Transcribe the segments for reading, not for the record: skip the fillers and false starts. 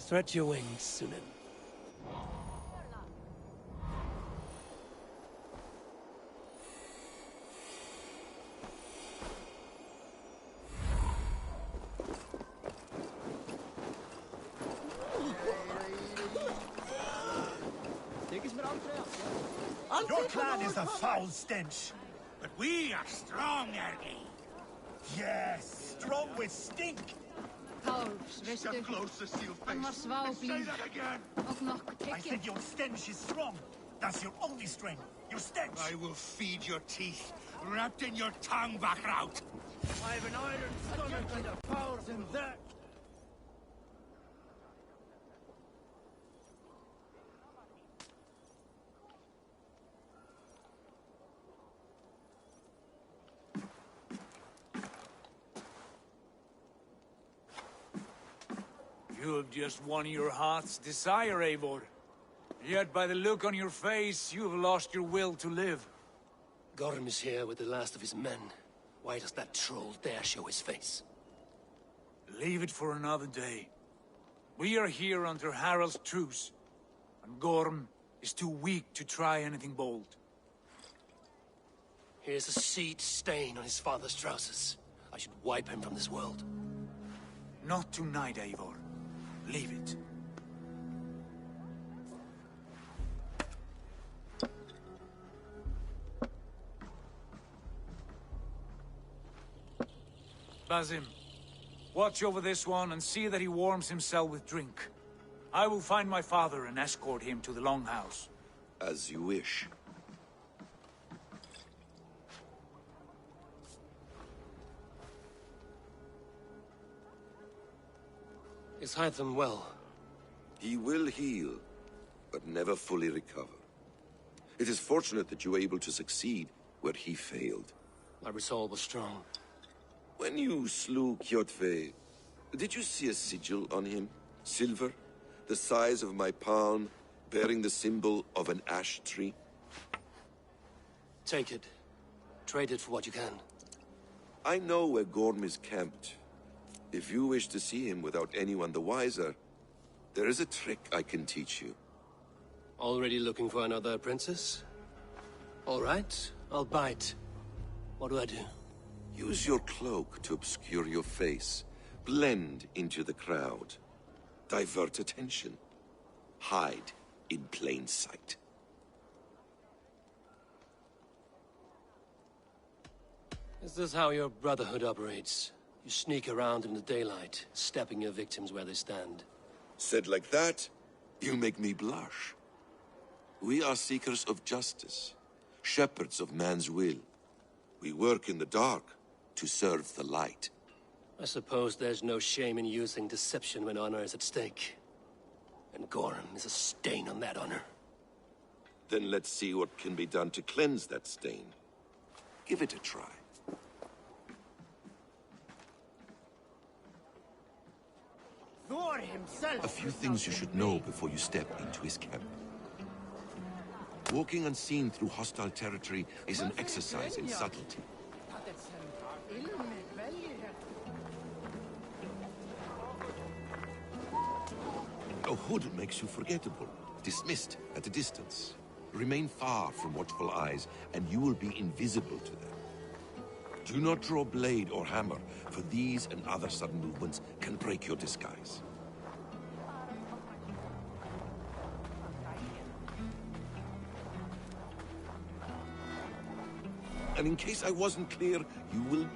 Stretch your wings, Sunan. Your clan is a foul stench. But we are strong, Ergi. Yes, strong with stink. Tálfs, veistu, Step closer, hann var Sealface. Say sváblíð that again. og nokkuð I said tekið. your stench is strong. That's your only strength. Your stench. I will feed your teeth, wrapped in your tongue, Backrout. I have an iron stomach and the powers in that. You have just won your heart's desire, Eivor. Yet by the look on your face, you have lost your will to live. Gorm is here with the last of his men. Why does that troll dare show his face? Leave it for another day. We are here under Harald's truce, and Gorm is too weak to try anything bold. Here's a seed stain on his father's trousers. I should wipe him from this world. Not tonight, Eivor. Leave it. Basim, watch over this one and see that he warms himself with drink. I will find my father and escort him to the Longhouse. As you wish. Is Hytham well? He will heal, but never fully recover. It is fortunate that you were able to succeed where he failed. My resolve was strong. When you slew Kjotve, did you see a sigil on him? Silver, the size of my palm, bearing the symbol of an ash tree? Take it. Trade it for what you can. I know where Gorm is camped. If you wish to see him without anyone the wiser, there is a trick I can teach you. Already looking for another princess? All right, I'll bite. What do I do? Use your cloak to obscure your face. Blend into the crowd. Divert attention. Hide in plain sight. Is this how your Brotherhood operates? You sneak around in the daylight, stepping your victims where they stand. Said like that, you make me blush. We are seekers of justice, shepherds of man's will. We work in the dark to serve the light. I suppose there's no shame in using deception when honor is at stake. And Gorm is a stain on that honor. Then let's see what can be done to cleanse that stain. Give it a try. Thor himself. A few things you should know before you step into his camp. Walking unseen through hostile territory is an exercise in subtlety. A hood makes you forgettable, dismissed at a distance. Remain far from watchful eyes, and you will be invisible to them. Do not draw blade or hammer, for these and other sudden movements can break your disguise. And in case I wasn't clear, you will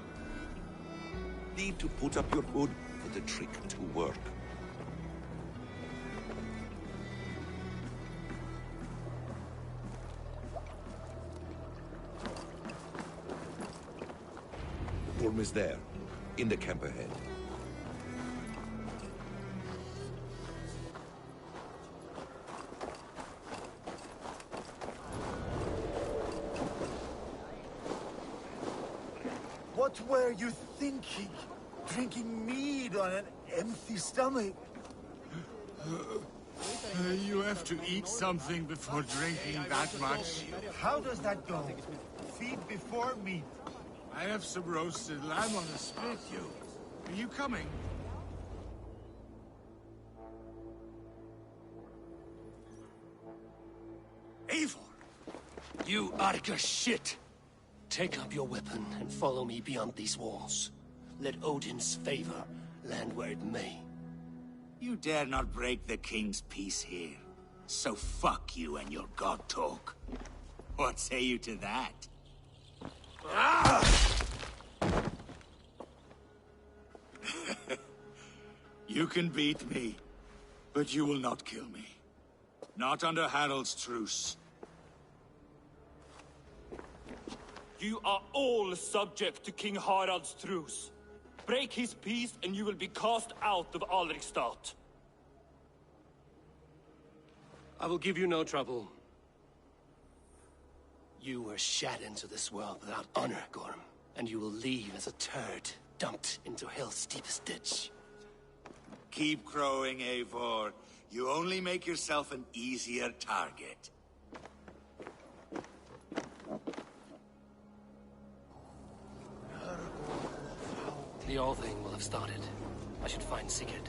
need to put up your hood for the trick to work. Gorm is there, in the camp ahead. What were you thinking? Drinking mead on an empty stomach? You have to eat something before drinking that much. How does that go? Feed before meat. I have some roasted lamb on a spit, Are you coming? You Arga shit! Take up your weapon and follow me beyond these walls. Let Odin's favor land where it may. You dare not break the king's peace here. So fuck you and your god talk. What say you to that? You can beat me, but you will not kill me. Not under Harald's truce. You are all subject to King Harald's truce. Break his peace and you will be cast out of Alrikstad. I will give you no trouble. You were shat into this world without honor, Gorm. And you will leave as a turd, dumped into hell's deepest ditch. Keep crowing, Eivor. You only make yourself an easier target. The All-Thing will have started. I should find Sigurd.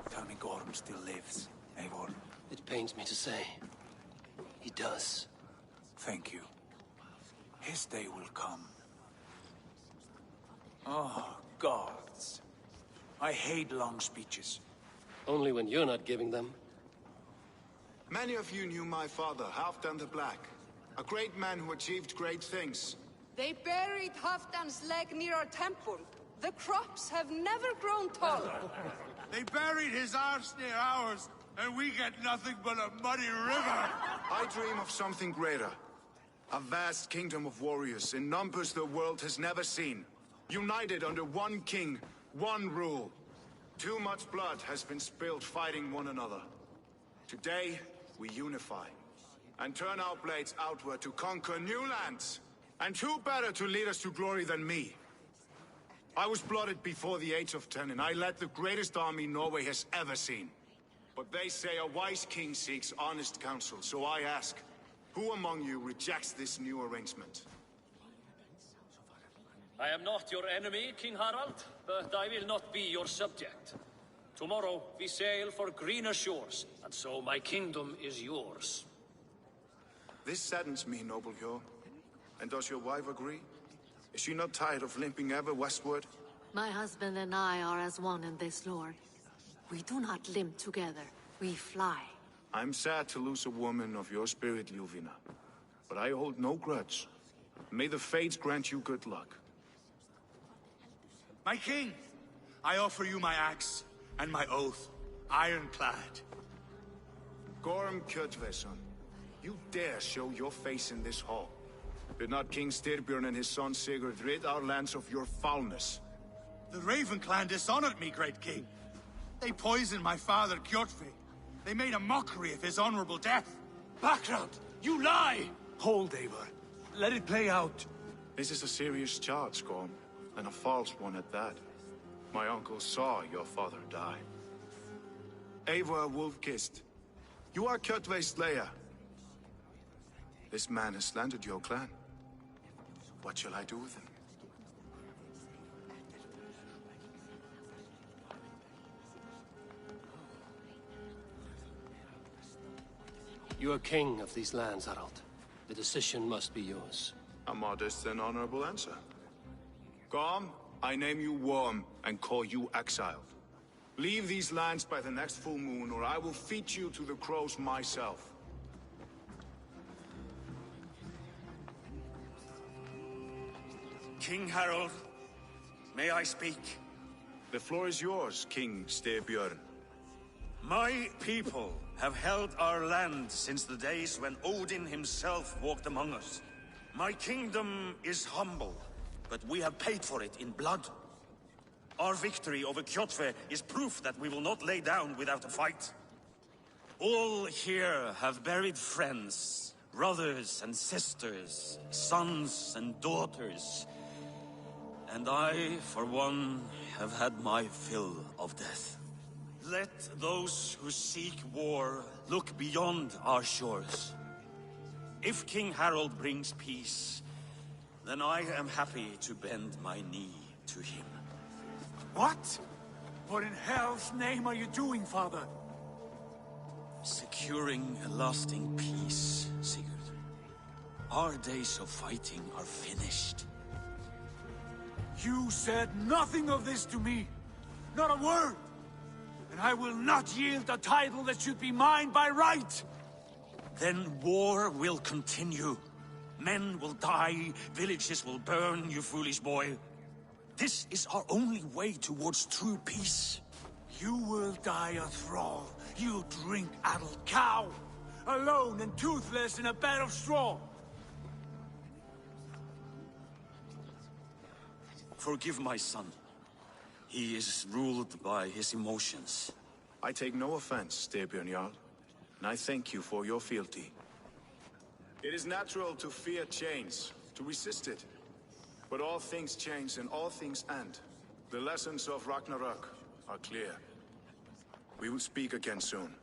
Tell me Gorm still lives, Eivor. It pains me to say. He does. Thank you. His day will come. Oh, gods. I hate long speeches. Only when you're not giving them. Many of you knew my father, Halfdan the Black. A great man who achieved great things. They buried Halfdan's leg near our temple. The crops have never grown taller. They buried his arse near ours, and we get nothing but a muddy river. I dream of something greater. A vast kingdom of warriors in numbers the world has never seen. United under one king, one rule. Too much blood has been spilled fighting one another. Today, we unify. And turn our blades outward to conquer new lands. And who better to lead us to glory than me? I was blooded before the age of 10, and I led the greatest army Norway has ever seen. But they say a wise king seeks honest counsel, so I ask, who among you rejects this new arrangement? I am not your enemy, King Harald, but I will not be your subject. Tomorrow we sail for greener shores, and so my kingdom is yours. This saddens me, noble Hjor. And does your wife agree? Is she not tired of limping ever westward? My husband and I are as one in this, Lord. We do not limp together, we fly. I'm sad to lose a woman of your spirit, Ljuvina. But I hold no grudge. May the fates grant you good luck. My king, I offer you my axe and my oath, ironclad. Gorm Kjotveson, you dare show your face in this hall. Did not King Styrbjörn and his son Sigurd rid our lands of your foulness? The Raven clan dishonored me, great king. They poisoned my father, Kjotve. They made a mockery of his honorable death. Background! You lie! Hold, Eivor. Let it play out. This is a serious charge, Gorm, and a false one at that. My uncle saw your father die. Eivor Wolf-Kissed, you are Kjotve's slayer. This man has slandered your clan. What shall I do with him? You are king of these lands, Harald. The decision must be yours. A modest and honorable answer. Gorm, I name you Worm and call you exiled. Leave these lands by the next full moon, or I will feed you to the crows myself. King Harald, may I speak? The floor is yours, King Styrbjörn. My people have held our land since the days when Odin himself walked among us. My kingdom is humble, but we have paid for it in blood. Our victory over Kjotve is proof that we will not lay down without a fight. All here have buried friends, brothers and sisters, sons and daughters. And I, for one, have had my fill of death. Let those who seek war look beyond our shores. If King Harald brings peace, then I am happy to bend my knee to him. What? What in hell's name are you doing, father? Securing a lasting peace, Sigurd. Our days of fighting are finished. You said nothing of this to me. Not a word. And I will not yield a title that should be mine by right. Then war will continue. Men will die, villages will burn, you foolish boy. This is our only way towards true peace. You will die a thrall. You drink-addled cow. Alone and toothless in a bed of straw. Forgive my son. He is ruled by his emotions. I take no offense, Styrbjörn Jarl, and I thank you for your fealty. It is natural to fear change, to resist it. But all things change and all things end. The lessons of Ragnarok are clear. We will speak again soon.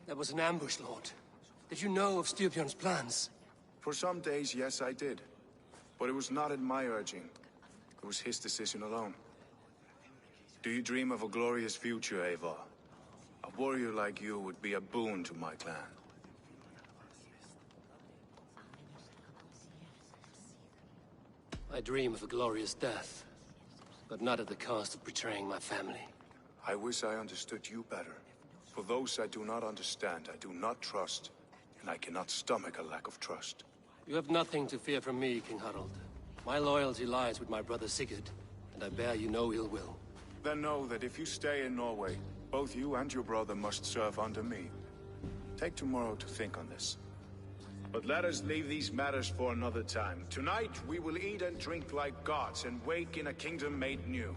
That was an ambush, Lord. Did you know of Styrbjörn's plans? For some days, yes, I did. But it was not at my urging. It was his decision alone. Do you dream of a glorious future, Eivor? A warrior like you would be a boon to my clan. I dream of a glorious death, but not at the cost of betraying my family. I wish I understood you better. For those I do not understand, I do not trust, and I cannot stomach a lack of trust. You have nothing to fear from me, King Harald. My loyalty lies with my brother Sigurd, and I bear you no ill will. Then know that if you stay in Norway, both you and your brother must serve under me. Take tomorrow to think on this. But let us leave these matters for another time. Tonight, we will eat and drink like gods and wake in a kingdom made new.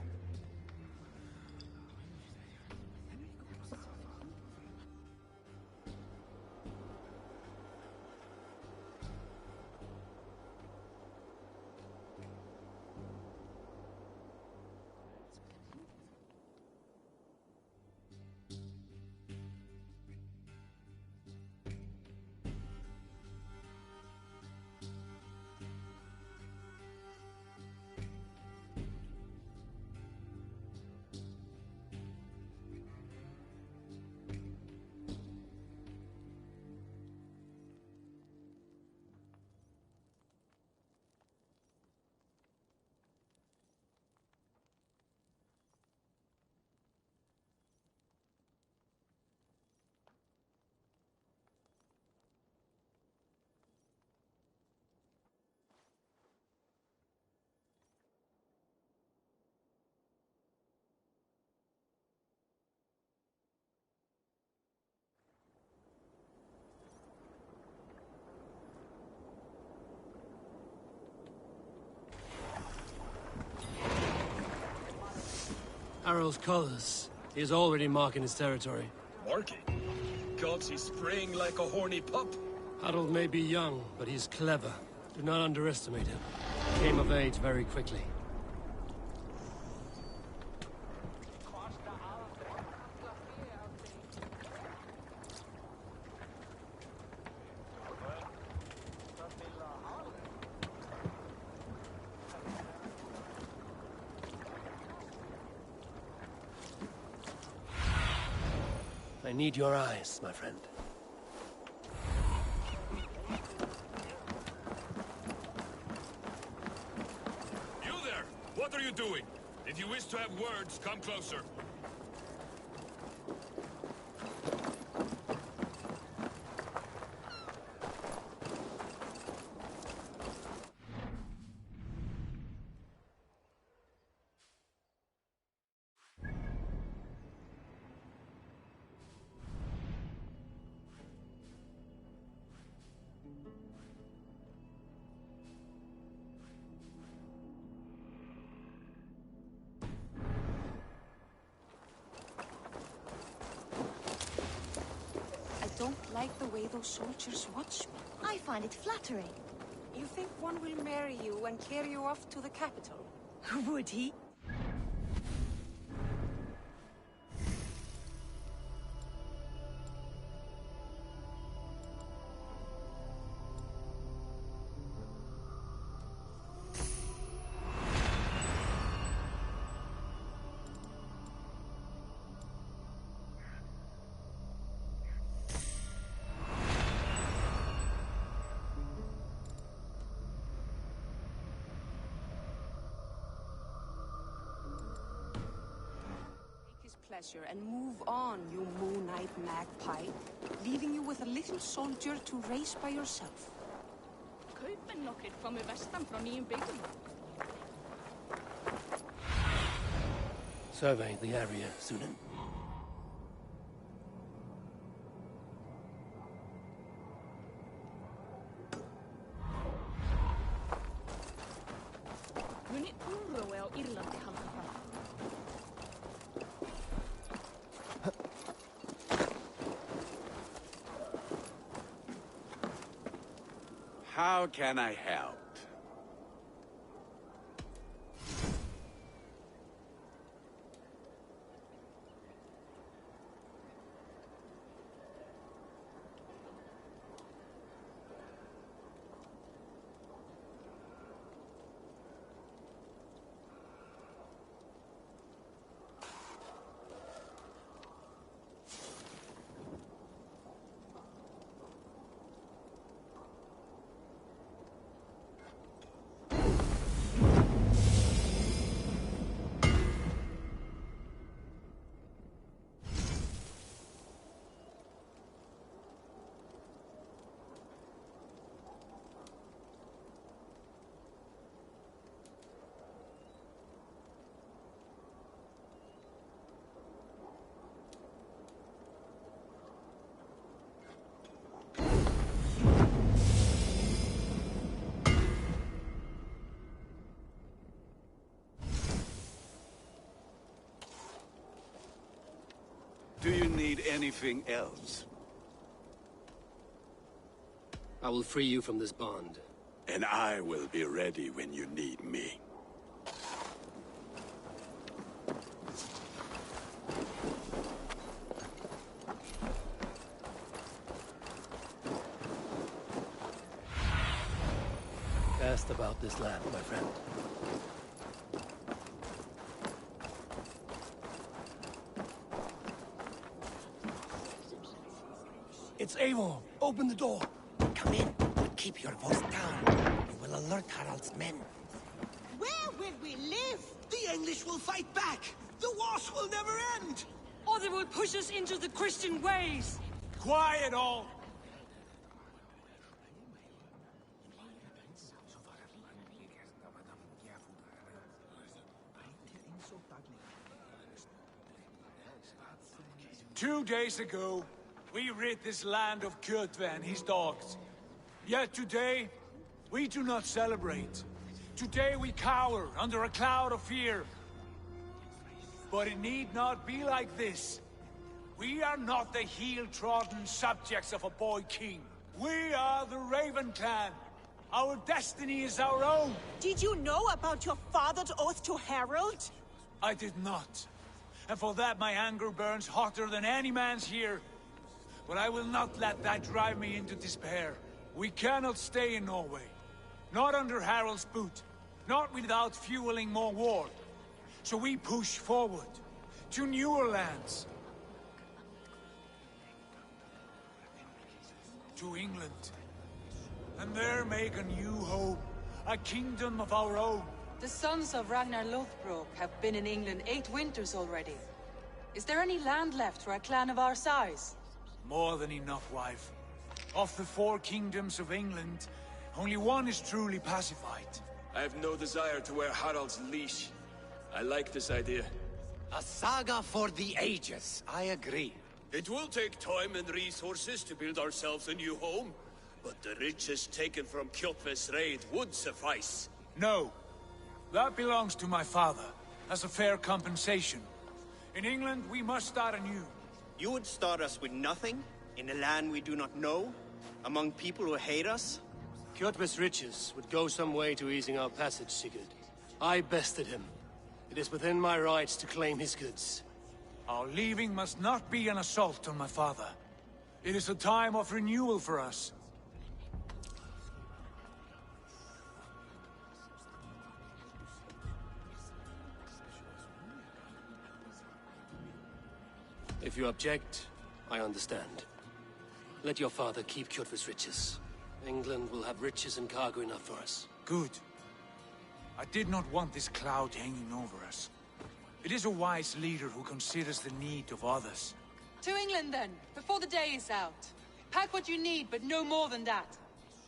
Harald's colors. He is already marking his territory. barking. Gods, he's spraying like a horny pup. Harold may be young, but he's clever. Do not underestimate him. He came of age very quickly. I need your eyes, my friend. You there! What are you doing? If you wish to have words, come closer. I don't like the way those soldiers watch me. I find it flattering. You think one will marry you and carry you off to the capital? Would he? Pleasure and move on, you Moon Knight magpie, leaving you with a little soldier to race by yourself. Kaupmenn nokkrir komu vestan frá nýjum byggum. Survey the area, Sunan. Muni úrrói á Írlandi halda fram. How can I help? Do you need anything else? I will free you from this bond. And I will be ready when you need me. Asked about this land, my friend. It's Eivor. Open the door. Come in, but keep your voice down. You will alert Harald's men. Where will we live? The English will fight back. The wars will never end. Or they will push us into the Christian ways. Quiet all! Two days ago, we rid this land of Kjotve and his dogs. Yet today, we do not celebrate. Today we cower under a cloud of fear. But it need not be like this. We are not the heel-trodden subjects of a boy king. We are the Raven Clan. Our destiny is our own. Did you know about your father's oath to Harold? I did not. And for that my anger burns hotter than any man's here. But I will not let that drive me into despair. We cannot stay in Norway. Not under Harold's boot. Not without fueling more war. So we push forward. To newer lands. To England. And there make a new home. A kingdom of our own. The sons of Ragnar Lothbrok have been in England 8 winters already. Is there any land left for a clan of our size? More than enough, wife. Of the 4 kingdoms of England, only one is truly pacified. I have no desire to wear Harald's leash. I like this idea. A saga for the ages, I agree. It will take time and resources to build ourselves a new home, but the riches taken from Kjotve's raid would suffice. No. That belongs to my father, as a fair compensation. In England, we must start anew. You would start us with nothing? In a land we do not know? Among people who hate us? Kjotve's riches would go some way to easing our passage, Sigurd. I bested him. It is within my rights to claim his goods. Our leaving must not be an assault on my father. It is a time of renewal for us. If you object, I understand. Let your father keep Kjotve's riches. England will have riches and cargo enough for us. Good. I did not want this cloud hanging over us. It is a wise leader who considers the need of others. To England then, before the day is out. Pack what you need, but no more than that.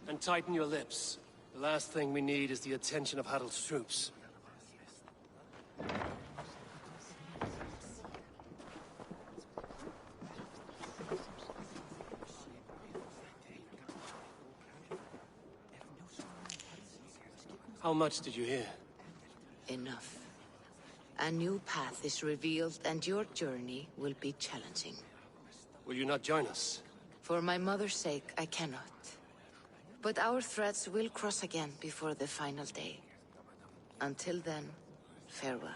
And tighten your lips. The last thing we need is the attention of Harald's troops. How much did you hear? Enough. A new path is revealed, and your journey will be challenging. Will you not join us? For my mother's sake, I cannot. But our threads will cross again before the final day. Until then, farewell.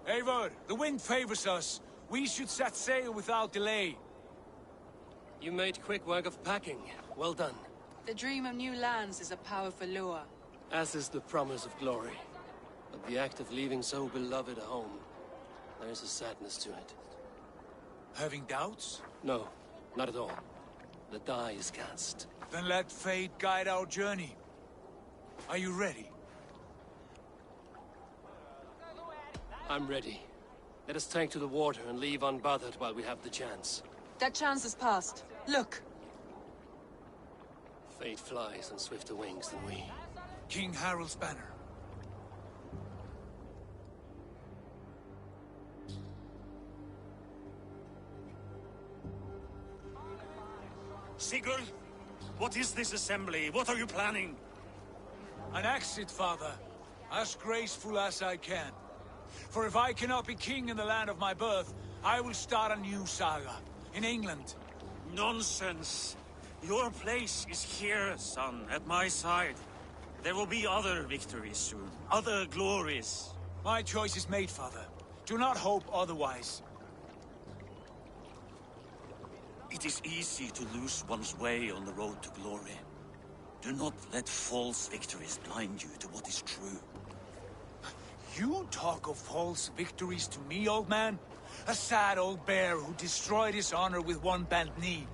Eivor, the wind favors us. We should set sail without delay. You made quick work of packing. Well done. The dream of new lands is a powerful lure. As is the promise of glory. But the act of leaving so beloved a home, there is a sadness to it. Having doubts? No, not at all. The die is cast. Then let fate guide our journey. Are you ready? I'm ready. Let us take to the water and leave unbothered while we have the chance. That chance is past. Look! Fate flies on swifter wings than we. King Harald's banner. Sigurd, what is this assembly? What are you planning? An exit, father. As graceful as I can. For if I cannot be king in the land of my birth, I will start a new saga. In England. Nonsense. Your place is here, son, at my side. There will be other victories soon. Other glories. My choice is made, father. Do not hope otherwise. It is easy to lose one's way on the road to glory. Do not let false victories blind you to what is true. You talk of false victories to me, old man? A sad old bear who destroyed his honor with one bent knee.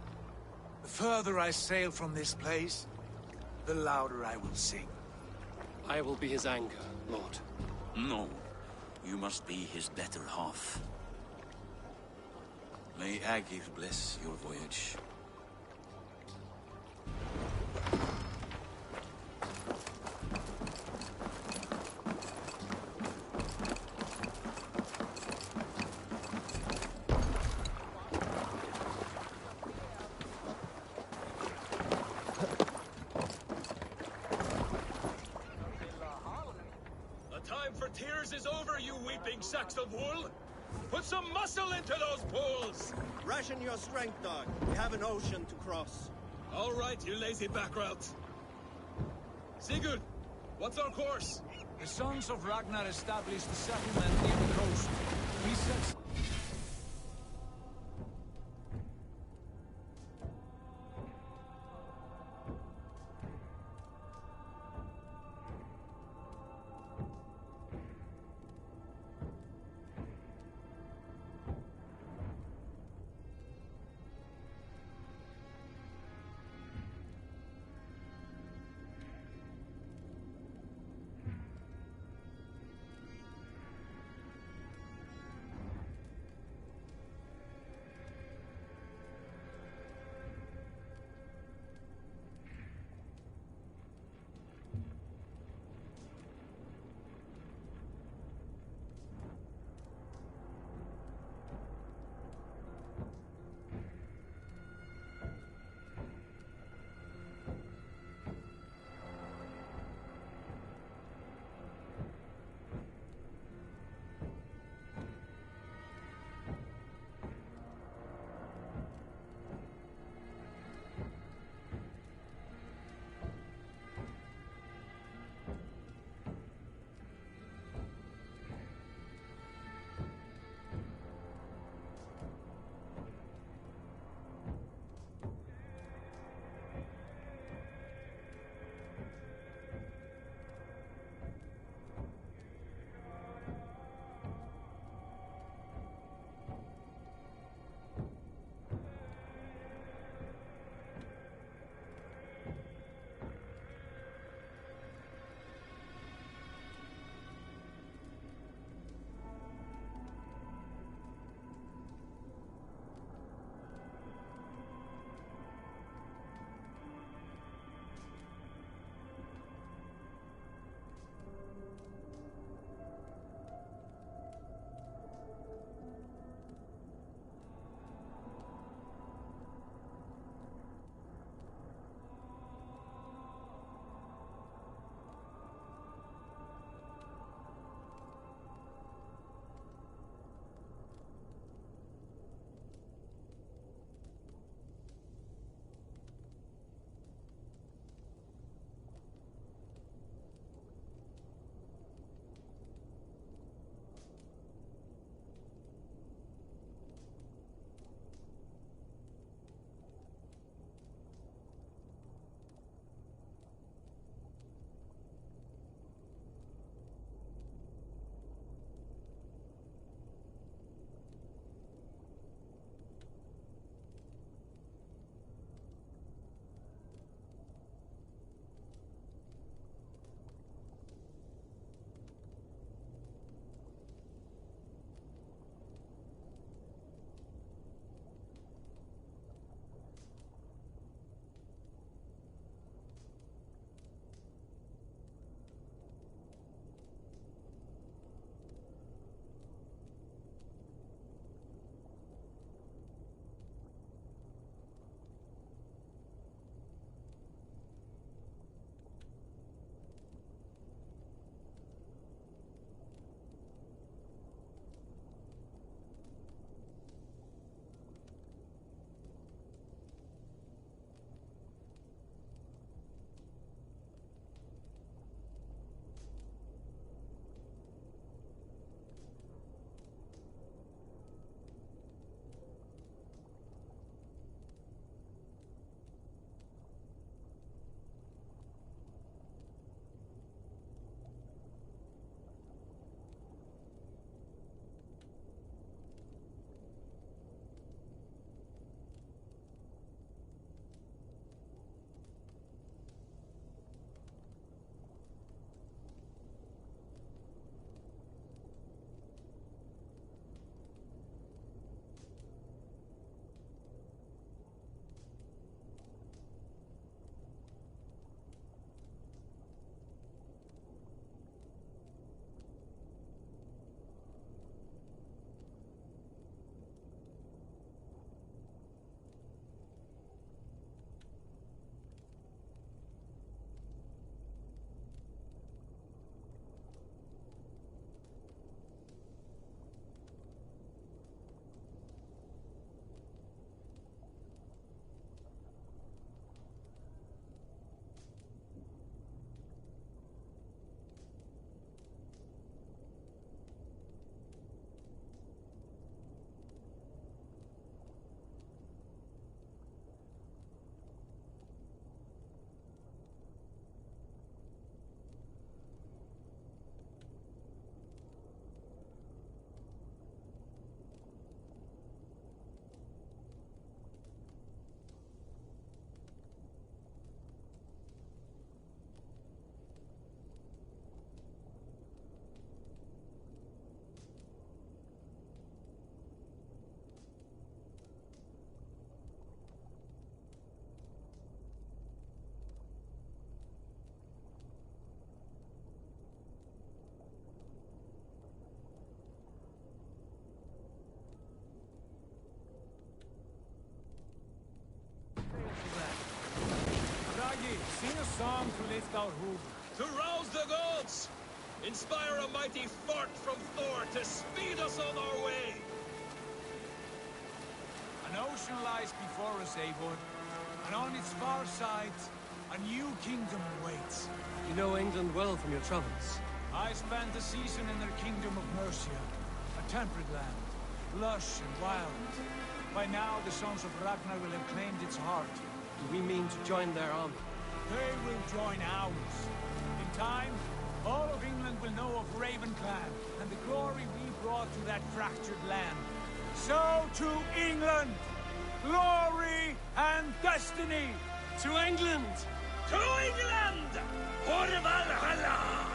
The further I sail from this place, the louder I will sing. I will be his anchor, Lord. No. You must be his better half. May Agir bless your voyage. The time for tears is over, you weeping sacks of wool! Put some muscle into those bulls! Ration your strength, dog. We have an ocean to cross. All right, you lazy backroutes. Sigurd, what's our course? The sons of Ragnar established a settlement near the coast. We set... lift our hoof. To rouse the gods! Inspire a mighty fart from Thor to speed us on our way! An ocean lies before us, Eivor, and on its far side, a new kingdom awaits. You know England well from your travels. I spent a season in their kingdom of Mercia, a temperate land, lush and wild. By now, the sons of Ragnar will have claimed its heart. Do we mean to join their army? They will join ours. In time, all of England will know of Ravenclan and the glory we brought to that fractured land. So to England! Glory and destiny! To England! To England! For Valhalla!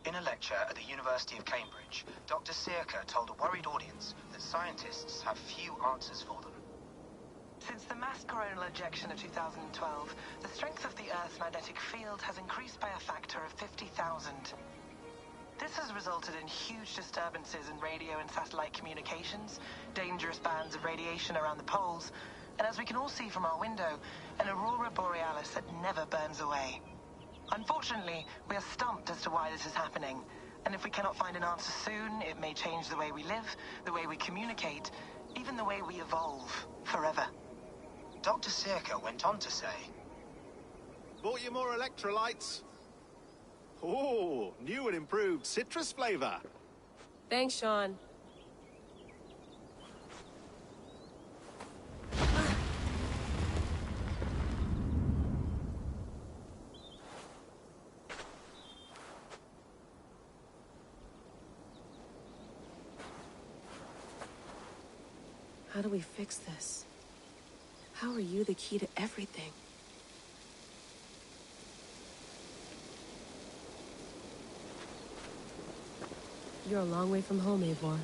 In a lecture at the University of Cambridge, Dr. Circa told a worried audience that scientists have few answers for them. Since the mass coronal ejection of 2012, the strength of the Earth's magnetic field has increased by a factor of 50,000. This has resulted in huge disturbances in radio and satellite communications, dangerous bands of radiation around the poles, and as we can all see from our window, an aurora borealis that never burns away. Unfortunately, we are stumped as to why this is happening, and if we cannot find an answer soon, it may change the way we live, the way we communicate, even the way we evolve, forever. Dr. Circa went on to say, "Bought you more electrolytes? Oh, new and improved citrus flavor." Thanks, Sean. How do we fix this? How are you the key to everything? You're a long way from home, Eivor.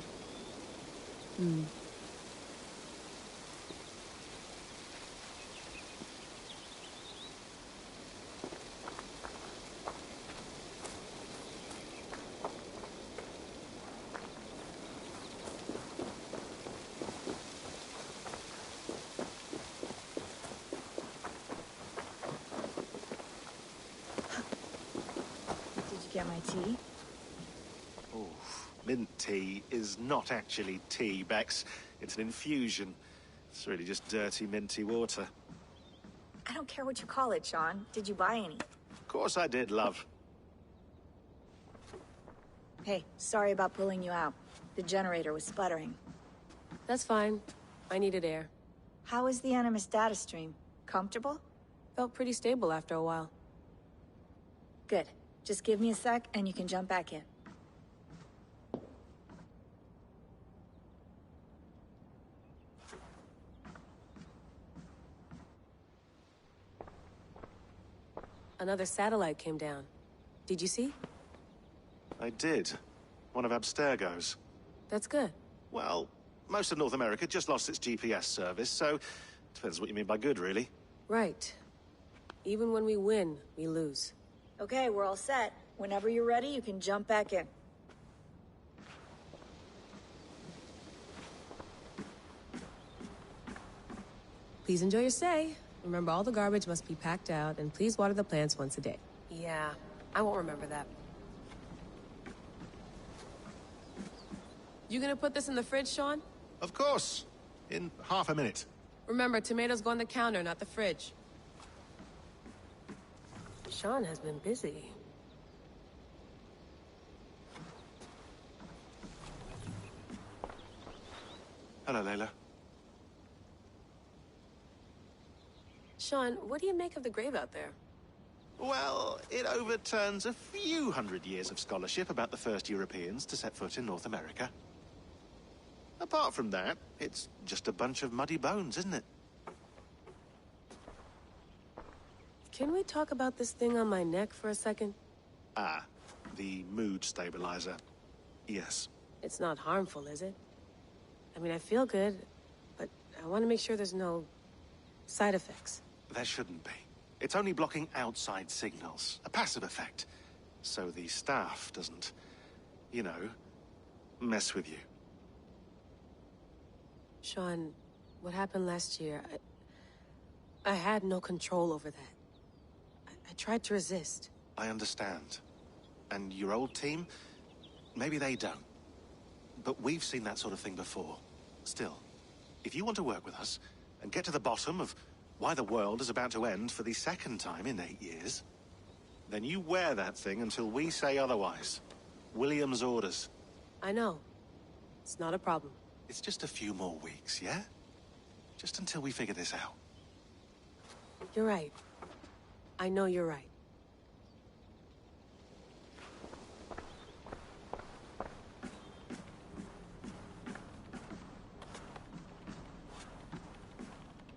Get my tea? Oh, mint tea is not actually tea, Bex. It's an infusion. It's really just dirty, minty water. I don't care what you call it, Sean. Did you buy any? Of course I did, love. Hey, sorry about pulling you out. The generator was sputtering. That's fine. I needed air. How is the Animus data stream? Comfortable? Felt pretty stable after a while. Good. Just give me a sec and you can jump back in. Another satellite came down. Did you see? I did. One of Abstergo's. That's good. Well, most of North America just lost its GPS service, so depends what you mean by good, really. Right. Even when we win, we lose. Okay, we're all set. Whenever you're ready, you can jump back in. Please enjoy your stay. Remember, all the garbage must be packed out, and please water the plants once a day. Yeah, I won't remember that. You gonna put this in the fridge, Sean? Of course. In half a minute. Remember, tomatoes go on the counter, not the fridge. Sean has been busy. Hello, Layla. Sean, what do you make of the grave out there? Well, it overturns a few hundred years of scholarship about the first Europeans to set foot in North America. Apart from that, it's just a bunch of muddy bones, isn't it? Can we talk about this thing on my neck for a second? Ah, the mood stabilizer. Yes. It's not harmful, is it? I mean, I feel good, but I want to make sure there's no side effects. There shouldn't be. It's only blocking outside signals, a passive effect. So the staff doesn't, you know, mess with you. Sean, what happened last year, I had no control over that. I tried to resist. I understand. And your old team, maybe they don't. But we've seen that sort of thing before. Still, if you want to work with us and get to the bottom of why the world is about to end for the second time in 8 years, then you wear that thing until we say otherwise. William's orders. I know. It's not a problem. It's just a few more weeks, yeah? Just until we figure this out. You're right. I know you're right.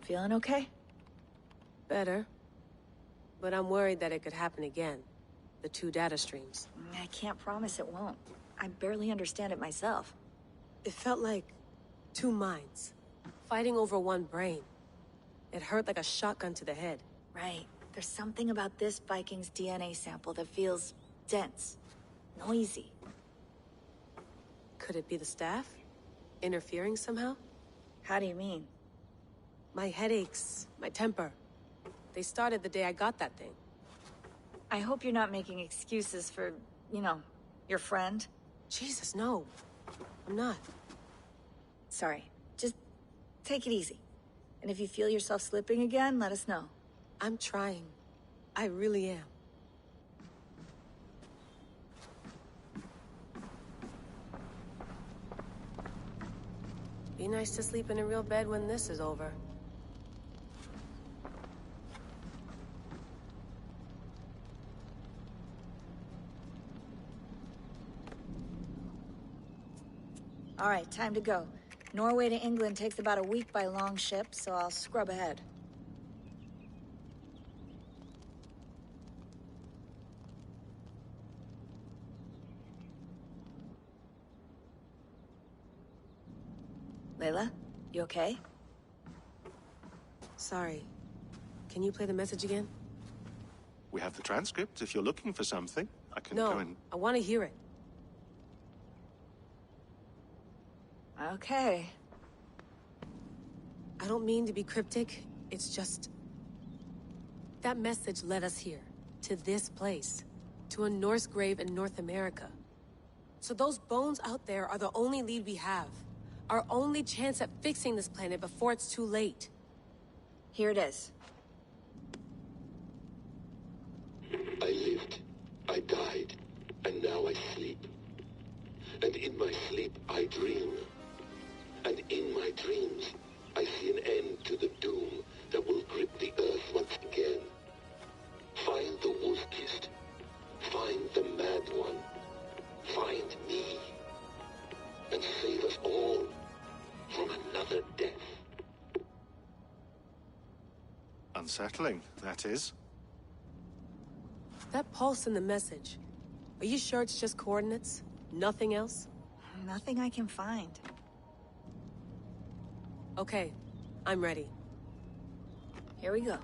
Feeling okay? Better. But I'm worried that it could happen again. The 2 data streams. I can't promise it won't. I barely understand it myself. It felt like 2 minds, fighting over 1 brain. It hurt like a shotgun to the head. Right. There's something about this Viking's DNA sample that feels dense, noisy. Could it be the staff? Interfering somehow? How do you mean? My headaches, my temper. They started the day I got that thing. I hope you're not making excuses for, you know, your friend. Jesus, no. I'm not. Sorry. Just take it easy. And if you feel yourself slipping again, let us know. I'm trying. I really am. Be nice to sleep in a real bed when this is over. All right, time to go. Norway to England takes about a week by long ship, so I'll scrub ahead. Layla, you okay? Sorry. Can you play the message again? We have the transcript if you're looking for something. I can go and... No, I want to hear it. Okay. I don't mean to be cryptic. It's just... that message led us here. To this place. To a Norse grave in North America. So those bones out there are the only lead we have. Our only chance at fixing this planet before it's too late. Here it is. I lived, I died, and now I sleep. And in my sleep I dream. And in my dreams I see an end to the doom that will grip the Earth. Unsettling, that is. That pulse in the message. Are you sure it's just coordinates? Nothing else? Nothing I can find. Okay, I'm ready. Here we go.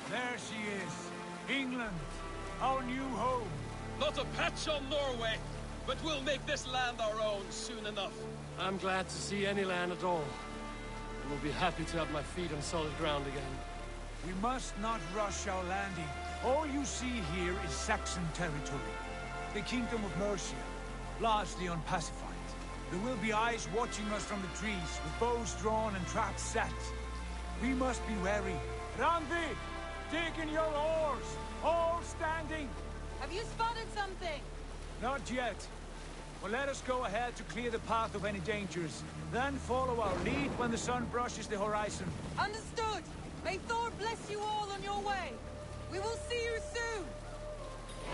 There she is. England, our new home. Not a patch on Norway, but we'll make this land our own soon enough. I'm glad to see any land at all. And will be happy to have my feet on solid ground again. We must not rush our landing. All you see here is Saxon territory. The Kingdom of Mercia, largely unpacified. There will be eyes watching us from the trees, with bows drawn and traps set. We must be wary. Randi! Dig in your oars! All standing! Have you spotted something? Not yet. But let us go ahead to clear the path of any dangers. Then follow our lead when the sun brushes the horizon. Understood! May Thor bless you all on your way! We will see you soon!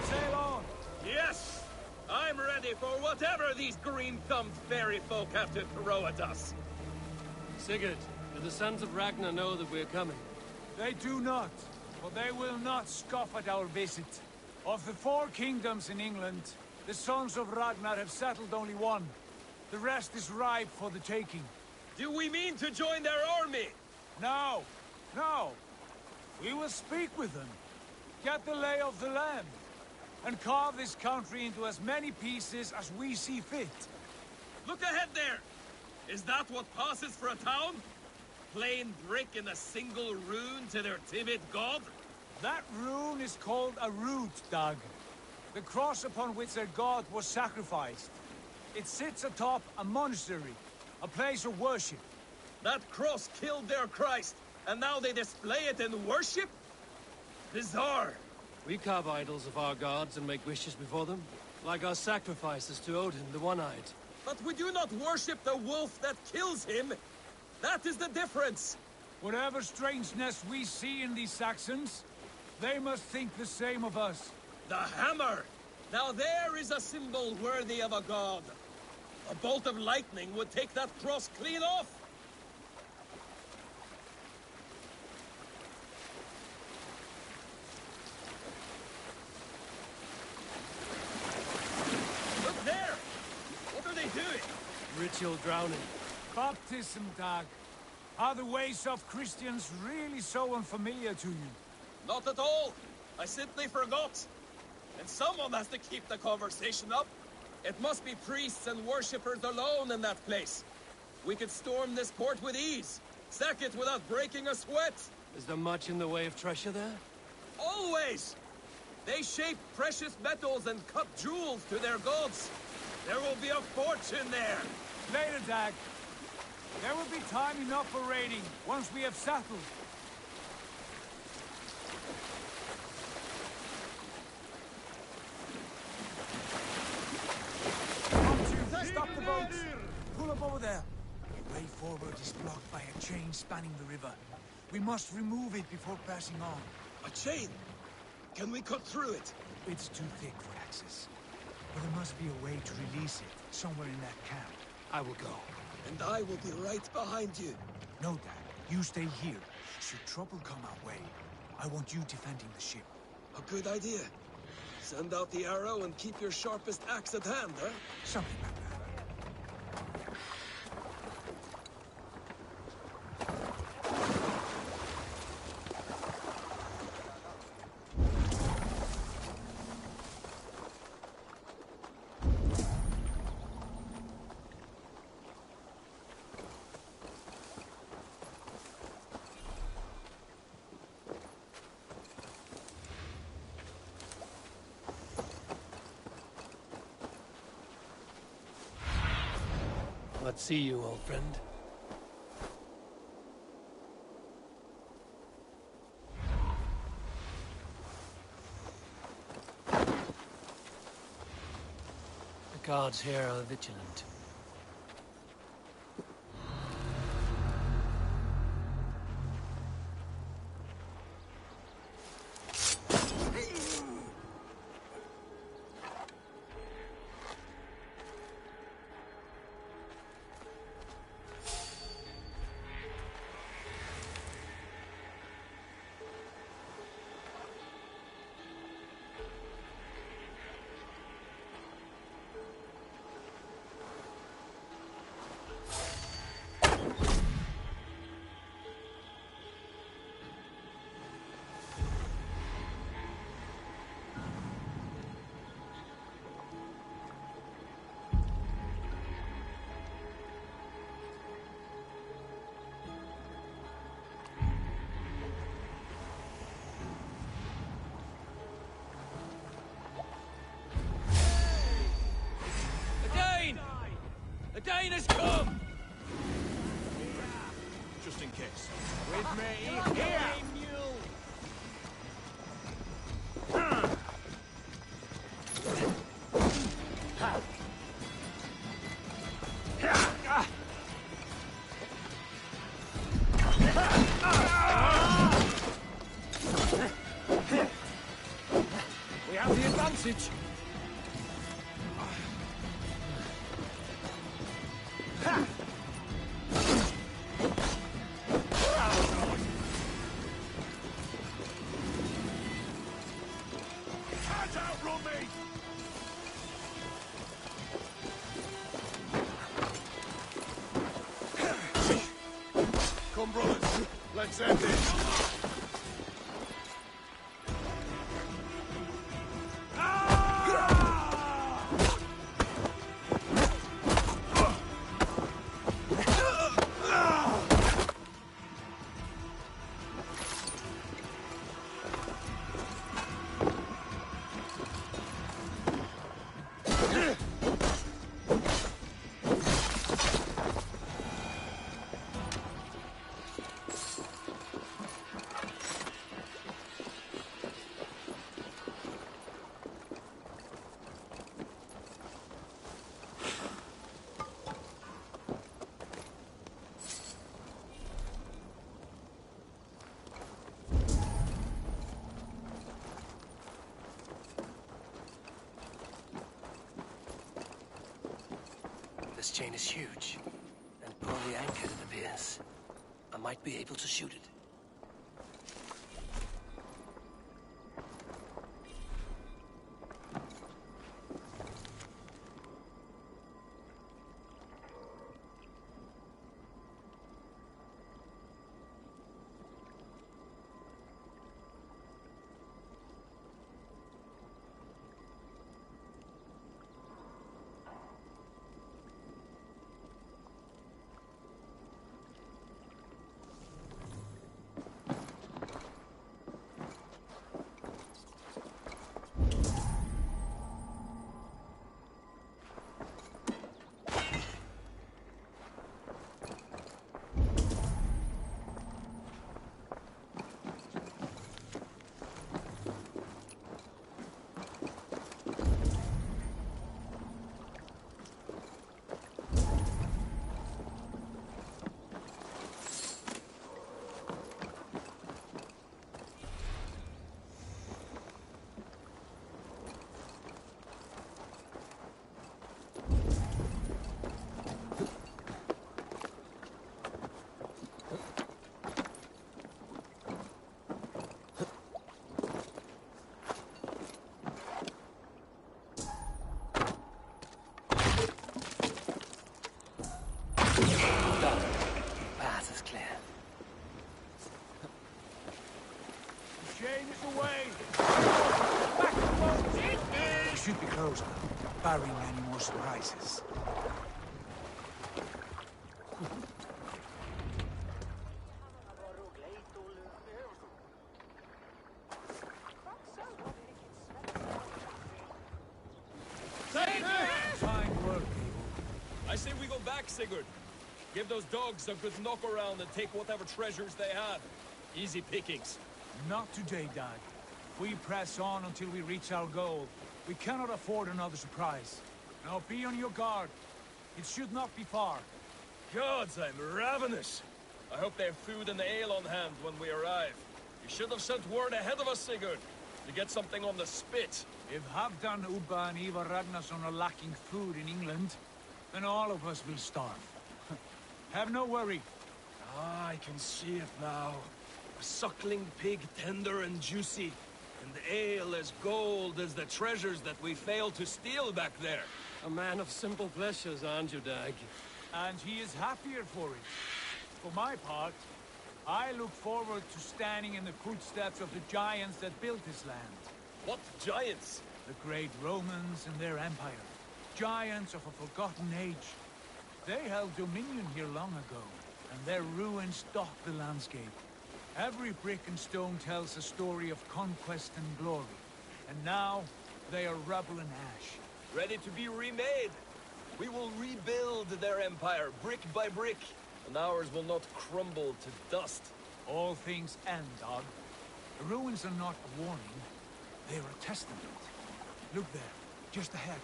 Sail on! Yes! I'm ready for whatever these green-thumbed fairy folk have to throw at us. Sigurd, do the sons of Ragnar know that we're coming? They do not, but they will not scoff at our visit. Of the 4 kingdoms in England, the sons of Ragnar have settled only one. The rest is ripe for the taking. Do we mean to join their army? No, no. We will speak with them, get the lay of the land, and carve this country into as many pieces as we see fit. Look ahead there! Is that what passes for a town? Plain brick in a single rune to their timid god? That rune is called a root, Dag. The cross upon which their god was sacrificed. It sits atop a monastery, a place of worship. That cross killed their Christ, and now they display it in worship? Bizarre. We carve idols of our gods and make wishes before them, like our sacrifices to Odin, the One-Eyed. But we do not worship the wolf that kills him. That is the difference. Whatever strangeness we see in these Saxons, they must think the same of us. The hammer! Now there is a symbol worthy of a god. A bolt of lightning would take that cross clean off. Look there! What are they doing? Ritual drowning. Baptism, Dag. Are the ways of Christians really so unfamiliar to you? Not at all. I simply forgot. And someone has to keep the conversation up. It must be priests and worshippers alone in that place. We could storm this port with ease. Sack it without breaking a sweat. Is there much in the way of treasure there? Always! They shape precious metals and cut jewels to their gods. There will be a fortune there. Later, Dag. There will be time enough for raiding, once we have settled. Not too Come up over there. The way forward is blocked by a chain spanning the river. We must remove it before passing on. A chain? Can we cut through it? It's too thick for access. But there must be a way to release it, somewhere in that camp. I will go. And I will be right behind you. No, Dad. You stay here. Should trouble come our way, I want you defending the ship. A good idea. Send out the arrow and keep your sharpest axe at hand, huh? Something like that. Let's see you, old friend. The guards here are vigilant. The Dane has come! Just in case. With me, here! We have the advantage. Come, brothers. Let's end this. This chain is huge, and poorly anchored, it appears. I might be able to shoot it. coast, barring any more surprises. Fine work, I say we go back, Sigurd. Give those dogs a good knock around and take whatever treasures they had. Easy pickings. Not today, Dag. We press on until we reach our goal. We cannot afford another surprise. Now be on your guard. It should not be far. Gods, I'm ravenous. I hope they have food and ale on hand when we arrive. You should have sent word ahead of us, Sigurd, to get something on the spit. If Halfdan, Ubba, and Ivar Ragnarsson are lacking food in England, then all of us will starve. Have no worry. Ah, I can see it now. A suckling pig, tender and juicy. And ale as gold as the treasures that we failed to steal back there. A man of simple pleasures, aren't you, Dag? And he is happier for it. For my part, I look forward to standing in the footsteps of the giants that built this land. What giants? The great Romans and their empire. Giants of a forgotten age. They held dominion here long ago, and their ruins dot the landscape. Every brick and stone tells a story of conquest and glory. And now, they are rubble and ash. Ready to be remade. We will rebuild their empire, brick by brick. And ours will not crumble to dust. All things end, Dog. The ruins are not a warning. They are a testament. Look there, just ahead.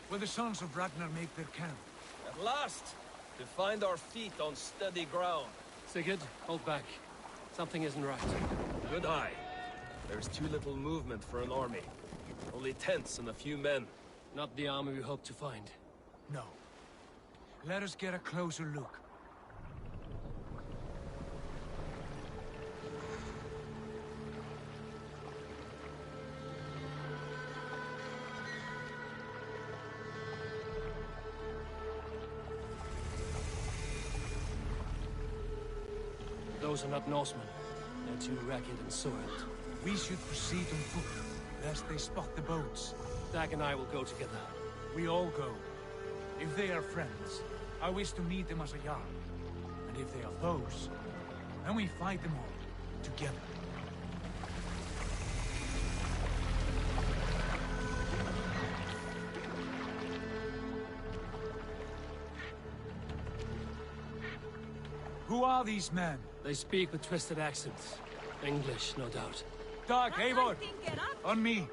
Where the sons of Ragnar make their camp. At last! To find our feet on steady ground. Sigurd, hold back. Something isn't right. Good eye. There's too little movement for an army. Only tents and a few men. Not the army we hope to find. No. Let us get a closer look. Those are not Norsemen. They're too ragged and soiled. We should proceed on foot, lest they spot the boats. Dag and I will go together. We all go. If they are friends, I wish to meet them as a Jarl. And if they are foes, then we fight them all, together. Who are these men? They speak with twisted accents. English, no doubt. Dag, Eivor! On me!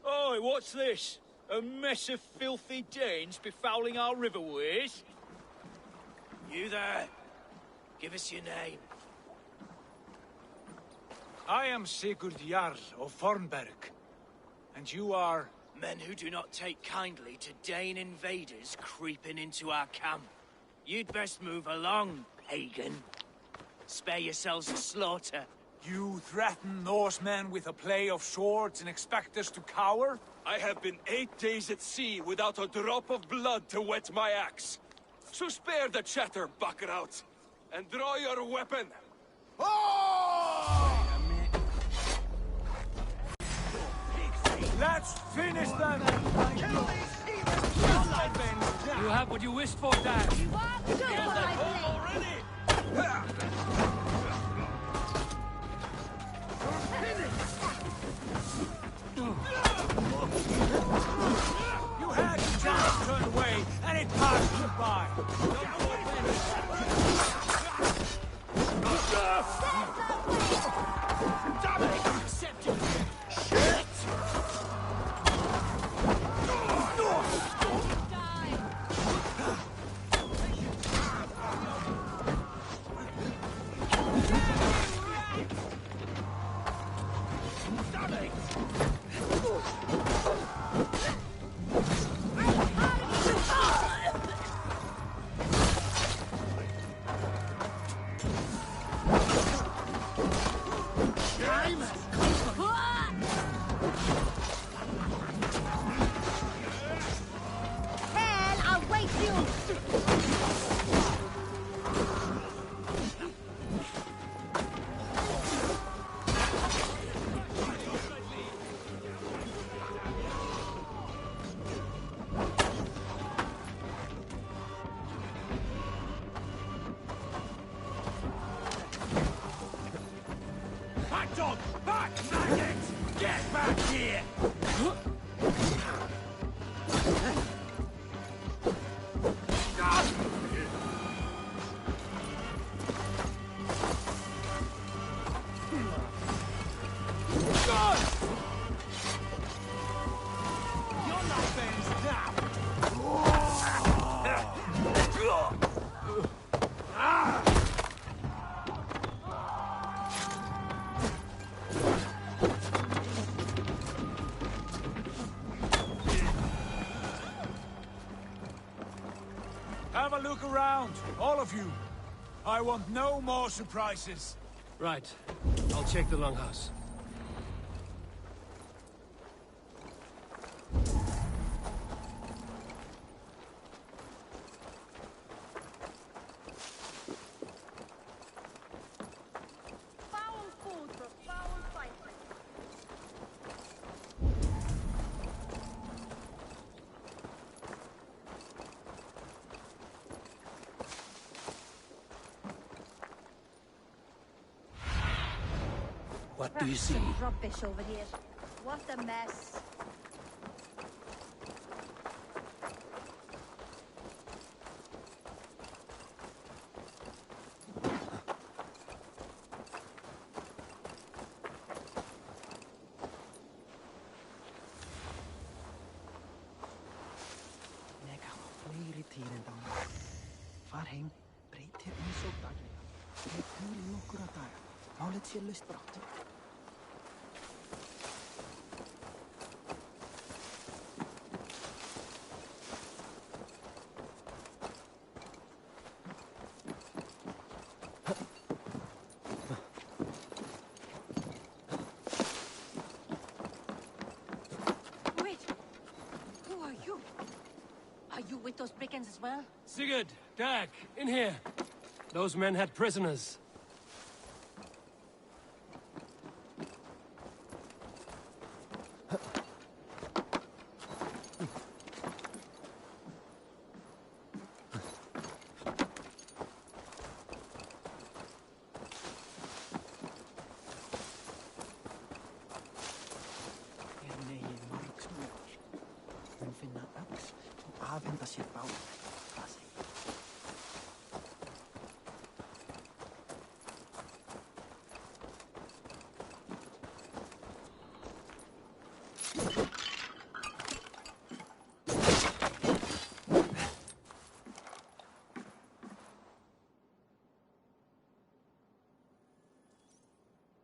Oi, what's this? A mess of filthy Danes befouling our riverways? You there. Give us your name. I am Sigurd Jarl of Fornberg. And you are... Men who do not take kindly to Dane invaders creeping into our camp. You'd best move along, pagan. Spare yourselves the slaughter. You threaten Norsemen with a play of swords and expect us to cower? I have been 8 days at sea without a drop of blood to wet my axe. So spare the chatter, Buckerout, and draw your weapon. Let's finish them! You have what you wished for, Dag. You are good already! You had your chance to turn away, and it passed you by. around, all of you. I want no more surprises. Right. I'll check the longhouse. What do you see? Rubbish over here. What a mess. Flere tíðin dánar. Far heim, breytir eins og daglega. Með huli nokkura daga. Málið sé laust brátt. Wait! Who are you? Are you with those brigands as well? Sigurd, Dag, in here. Those men had prisoners. Finna öll og afhenda sér báða. Það segir.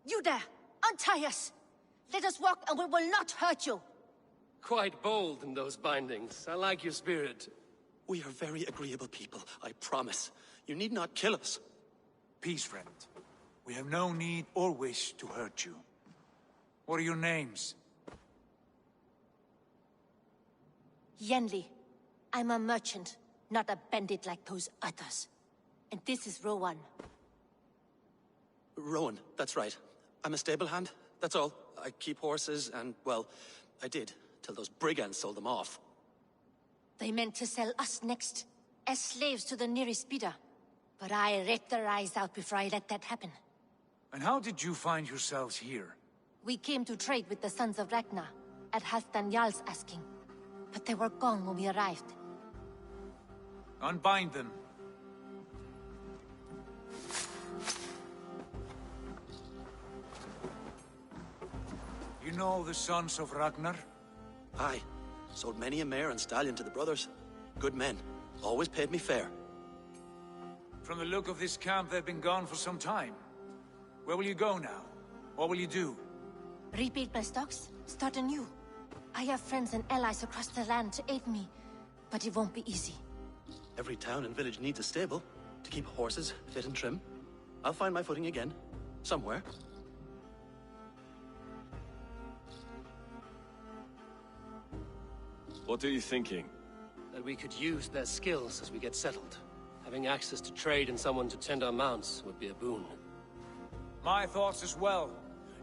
You there! Untie us! Let us walk and we will not hurt you! Quite bold in those bindings. I like your spirit. We are very agreeable people, I promise. You need not kill us. Peace, friend. We have no need or wish to hurt you. What are your names? Yenli. I'm a merchant, not a bandit like those others. And this is Rowan. Rowan, that's right. I'm a stable hand, that's all. I keep horses and, well, I did, till those brigands sold them off. They meant to sell us next, as slaves to the nearest bidder. But I ripped their eyes out before I let that happen. And how did you find yourselves here? We came to trade with the Sons of Ragnar, at Halfdan Jarl's asking. But they were gone when we arrived. Unbind them. You know the Sons of Ragnar? Aye. Sold many a mare and stallion to the brothers. Good men. Always paid me fair. From the look of this camp, they've been gone for some time. Where will you go now? What will you do? Rebuild my stocks, start anew. I have friends and allies across the land to aid me, but it won't be easy. Every town and village needs a stable to keep horses fit and trim. I'll find my footing again. Somewhere. What are you thinking? That we could use their skills as we get settled. Having access to trade and someone to tend our mounts would be a boon. My thoughts as well.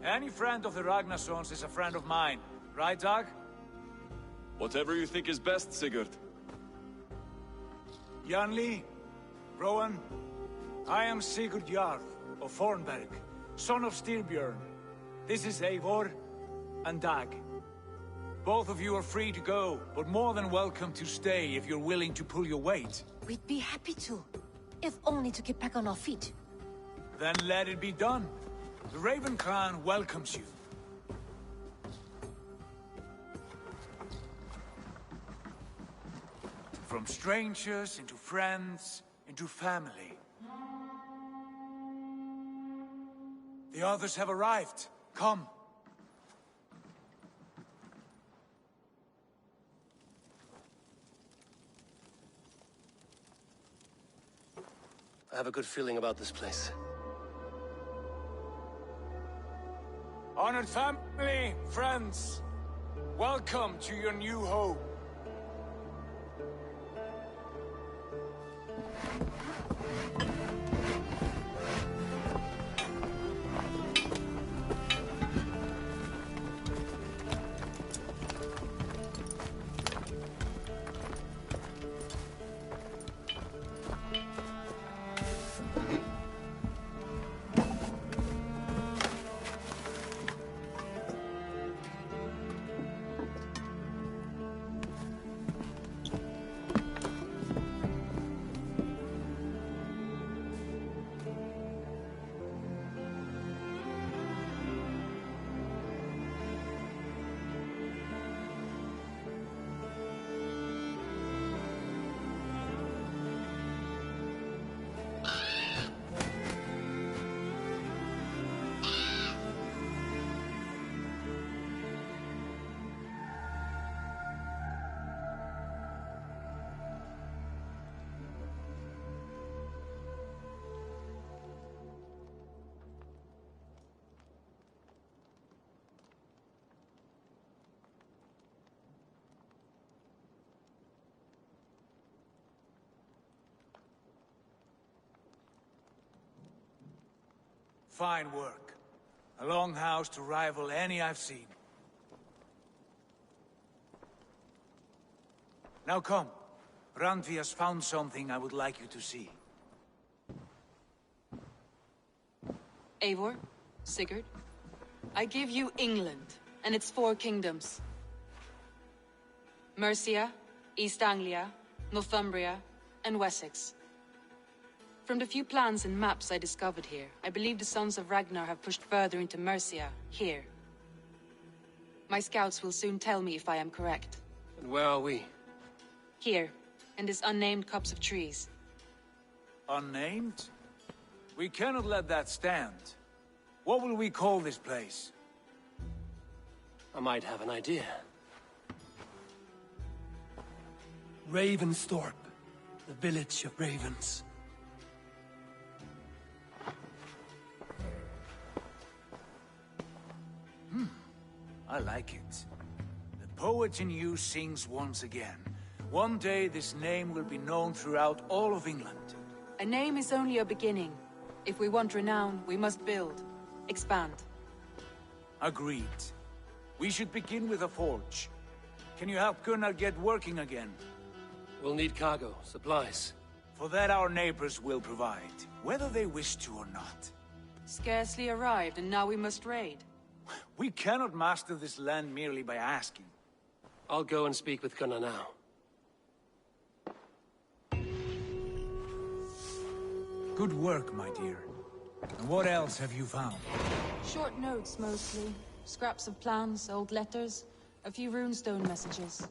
Any friend of the Ragnarsons is a friend of mine. Right, Dag? Whatever you think is best, Sigurd. Janli, Rowan, I am Sigurd Jarl of Fornberg, son of Styrbjörn. This is Eivor and Dag. Both of you are free to go, but more than welcome to stay if you're willing to pull your weight. We'd be happy to, if only to get back on our feet. Then let it be done. The Raven Clan welcomes you. From strangers into friends, into family. The others have arrived. Come. I have a good feeling about this place. Honored family, friends, welcome to your new home. Fine work. A longhouse to rival any I've seen. Now come. Randvi has found something I would like you to see. Eivor, Sigurd, I give you England and its 4 kingdoms. Mercia, East Anglia, Northumbria, and Wessex. From the few plans and maps I discovered here, I believe the Sons of Ragnar have pushed further into Mercia, here. My scouts will soon tell me if I am correct. And where are we? Here, in this unnamed copse of trees. Unnamed? We cannot let that stand. What will we call this place? I might have an idea. Ravensthorpe, the village of ravens. I like it. The poet in you sings once again. One day this name will be known throughout all of England. A name is only a beginning. If we want renown, we must build. Expand. Agreed. We should begin with a forge. Can you help Gunnar get working again? We'll need cargo, supplies. For that our neighbors will provide, whether they wish to or not. Scarcely arrived, and now we must raid. We cannot master this land merely by asking. I'll go and speak with Gunnar now. Good work, my dear. And what else have you found? Short notes, mostly. Scraps of plans, old letters, a few runestone messages.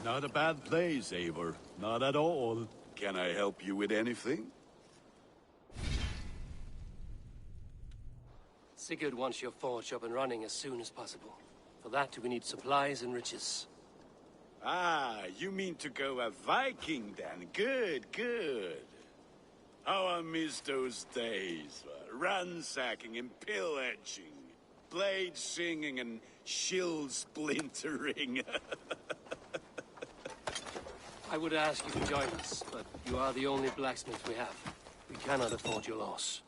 Not a bad place, Eivor. Not at all. Can I help you with anything? Sigurd wants your forge up and running as soon as possible. For that, we need supplies and riches. Ah, you mean to go a Viking then? Good, good. How I miss those days. Ransacking and pillaging. Blade singing and shield splintering. I would ask you to join us, but you are the only blacksmith we have. We cannot afford your loss.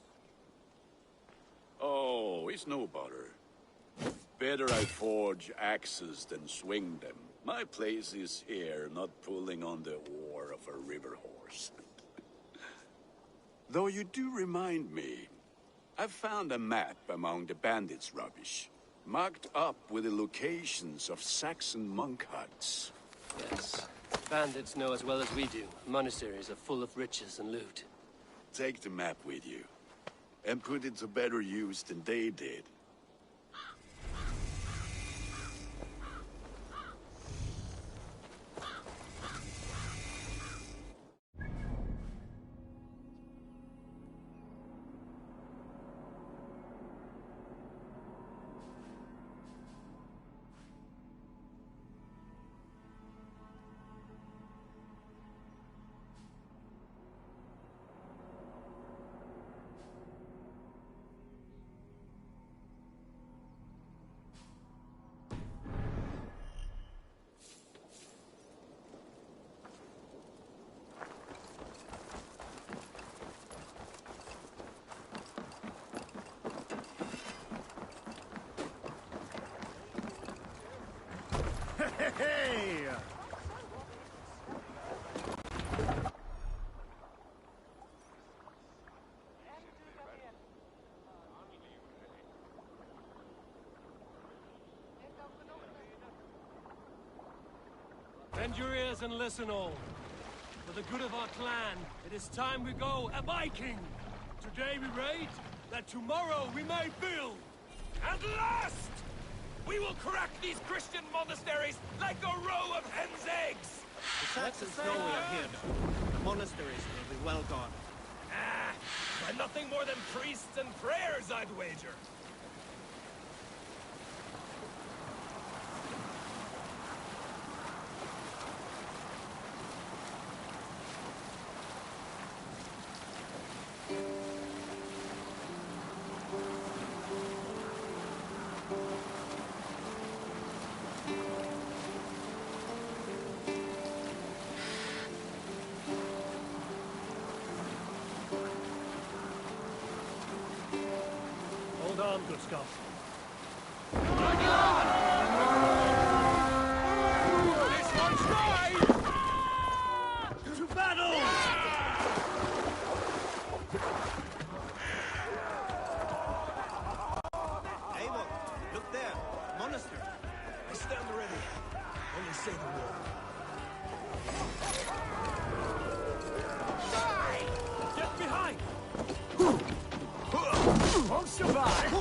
Oh, it's no bother. Better I forge axes than swing them. My place is here, not pulling on the oar of a river horse. Though you do remind me, I found a map among the bandits' rubbish, marked up with the locations of Saxon monk huts. Yes. Bandits know as well as we do. Monasteries are full of riches and loot. Take the map with you, and put it to better use than they did. Bend your ears and listen all. For the good of our clan, it is time we go a Viking! Today we raid, that tomorrow we may build! At last! We will crack these Christian monasteries like a row of hen's eggs! The Saxons know we are here, though. The monasteries will be well gone. By nothing more than priests and prayers, I'd wager. Hold on, Gustav. This one's mine! To battle! Eivor, look there. Monastery. I stand ready. Only say the word. Die! Get behind! Won't survive!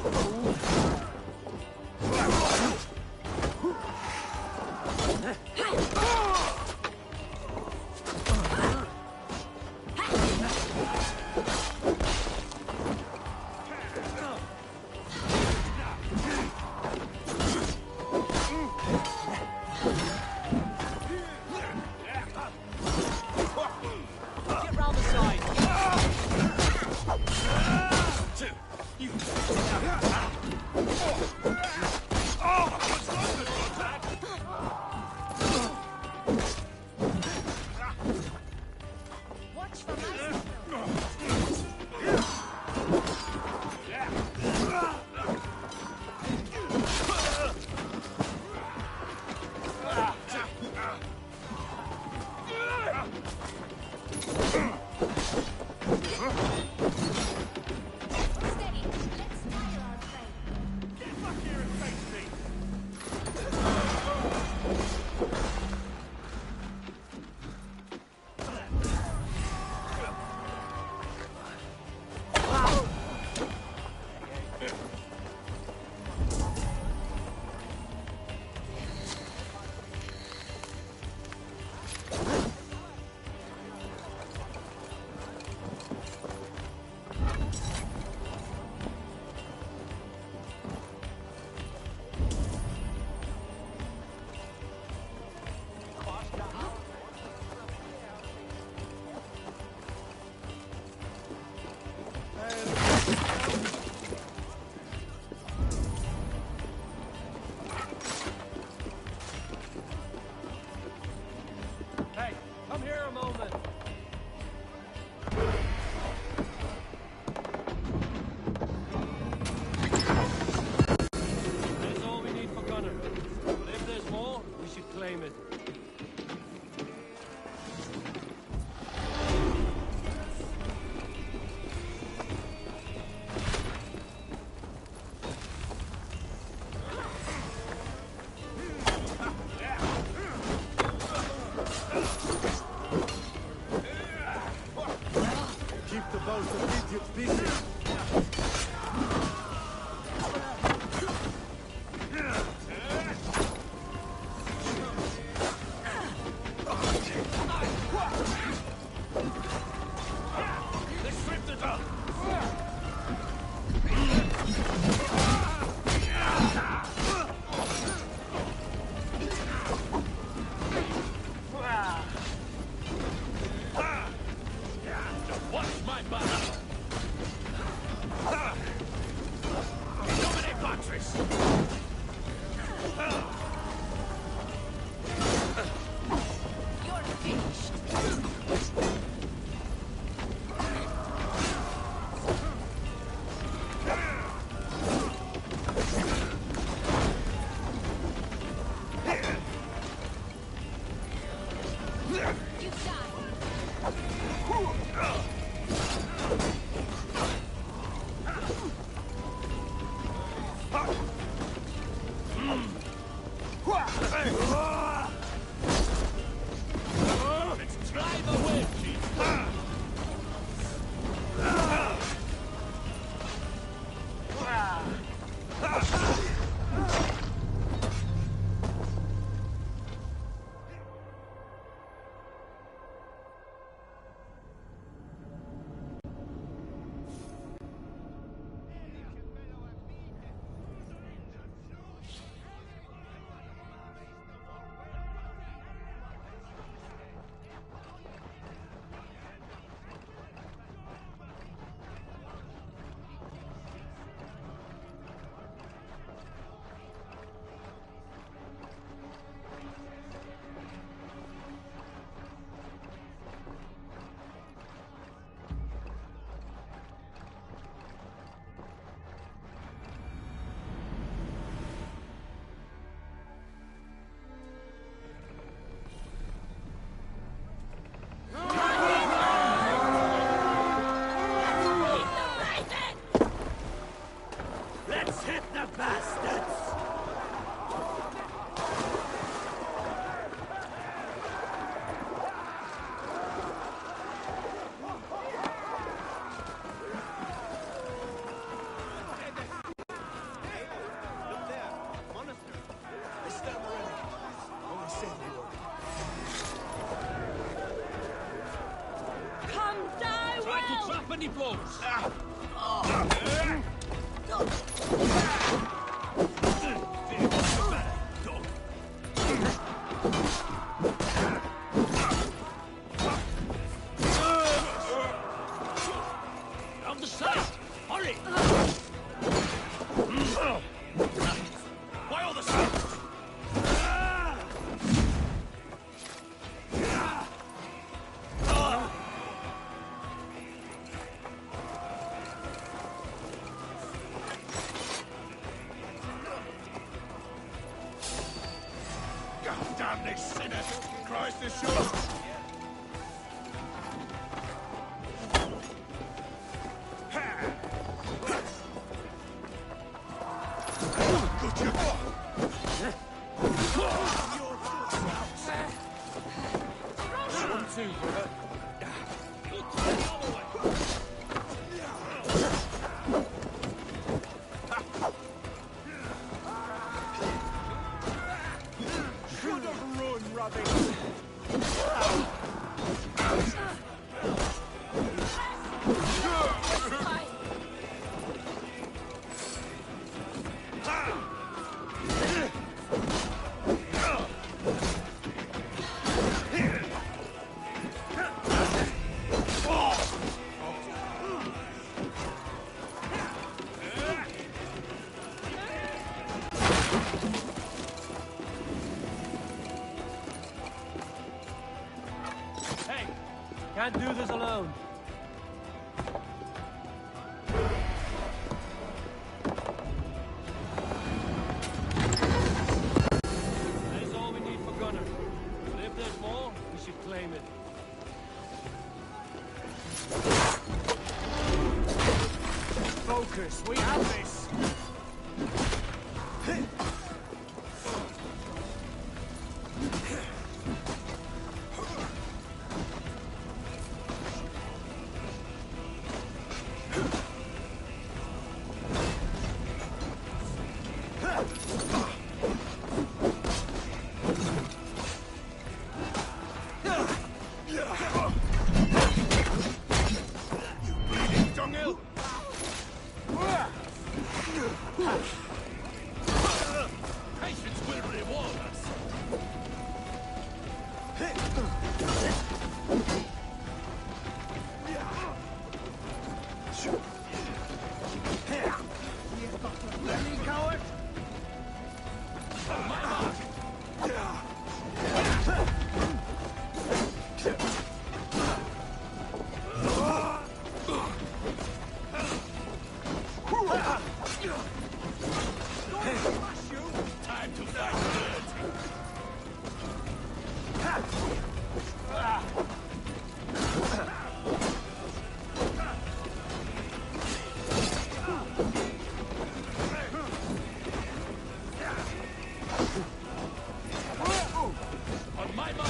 Get round the side! Watch for monsters. Steady. Let's tire our train. Get back here and face me! Hey, come here a moment. There's all we need for Gunnar. But if there's more, we should claim it. Keep the boat of idiots busy. They stripped it up! Watch my back! Dominate Patris! You're finished. You many blows. On the side! Hurry! Why all the side? God damn these sinners! Christ is sure! Can't do this alone. That is all we need for Gunnar. But if there's more, we should claim it. Focus, we have this! Patience will reward us. Time to fight. On my mark.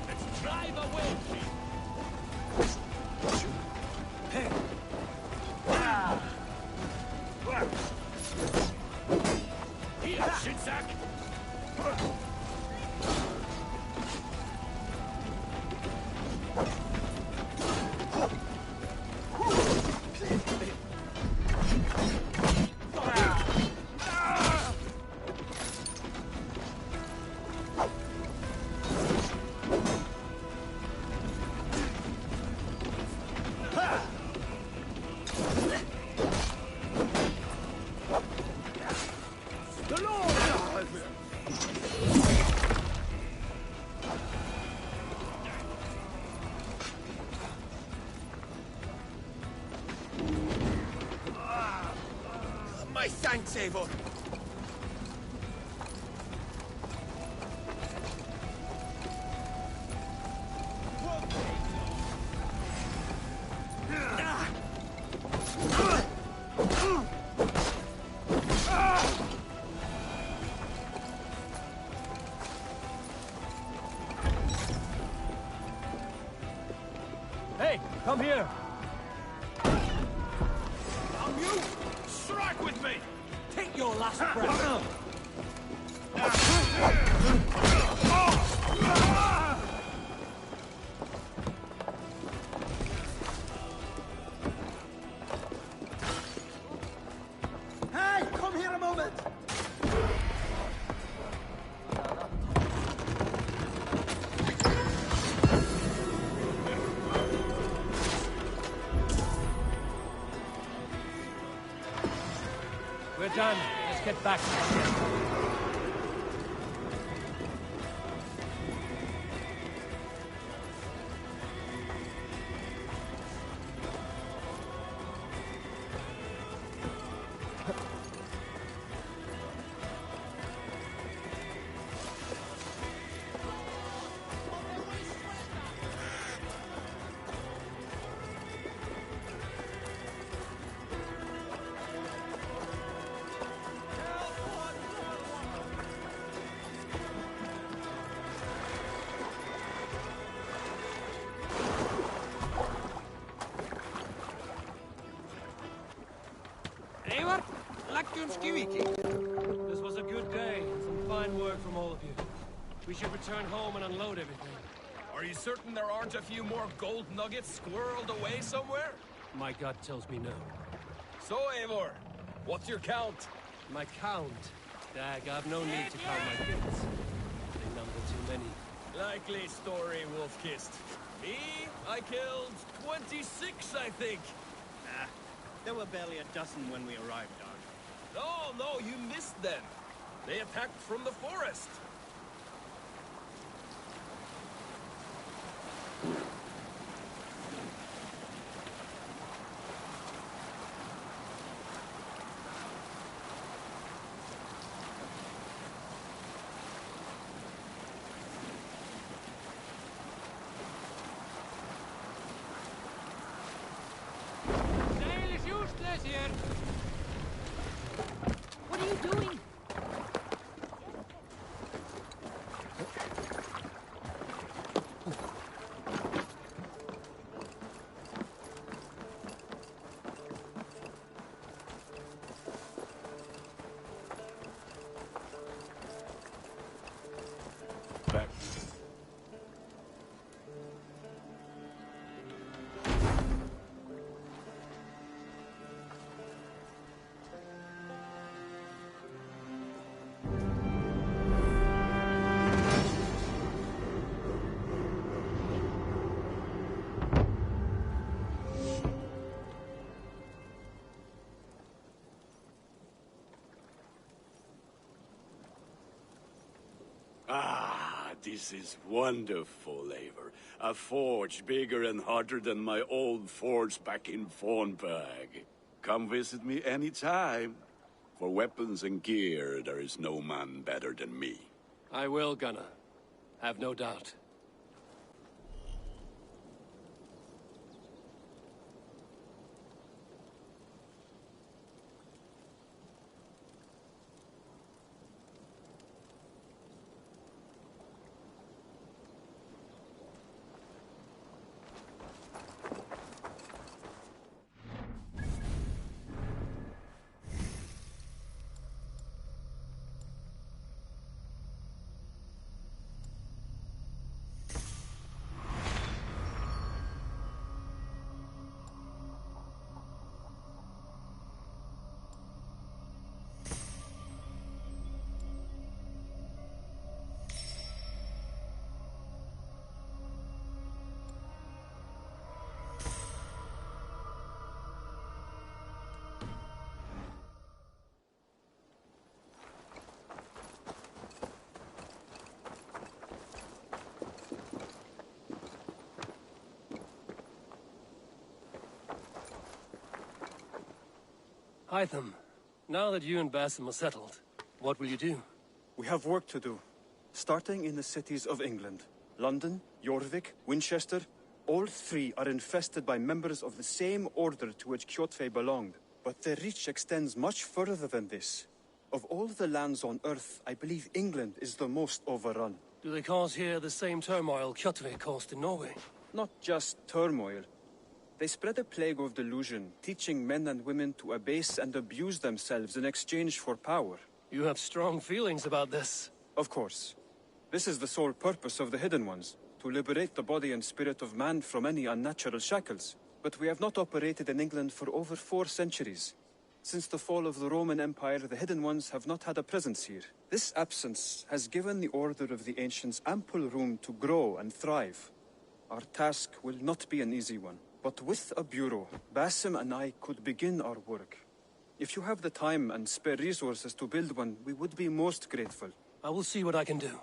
Let's drive away, here, shitsack. My thanks, Eivor. Hey, come here. you! Strike with me! Take your last breath! Hey, come here a moment! We're done. Let's get back to the ship. This was a good day. Some fine work from all of you. We should return home and unload everything. Are you certain there aren't a few more gold nuggets squirreled away somewhere? My gut tells me no. So, Eivor, what's your count? My count? Dag, I've no need to count my kills. They number too many. Likely story, Wolf-Kissed. Me? I killed 26, I think. There were barely a dozen when we arrived, Dark. No, you missed them. They attacked from the forest. Sail is useless here. What are you doing? Back. This is wonderful, Eivor. A forge bigger and hotter than my old forge back in Fornburg. Come visit me anytime. For weapons and gear, there is no man better than me. I will, Gunnar. Have no doubt. Hytham, now that you and Basim are settled, what will you do? We have work to do. Starting in the cities of England. London, Jorvik, Winchester, all three are infested by members of the same order to which Kjotve belonged. But their reach extends much further than this. Of all the lands on Earth, I believe England is the most overrun. Do they cause here the same turmoil Kjotve caused in Norway? Not just turmoil. They spread a plague of delusion, teaching men and women to abase and abuse themselves in exchange for power. You have strong feelings about this. Of course. This is the sole purpose of the Hidden Ones, to liberate the body and spirit of man from any unnatural shackles. But we have not operated in England for over 4 centuries. Since the fall of the Roman Empire, the Hidden Ones have not had a presence here. This absence has given the Order of the Ancients ample room to grow and thrive. Our task will not be an easy one, but with a bureau, Basim and I could begin our work. If you have the time and spare resources to build one, we would be most grateful. I will see what I can do.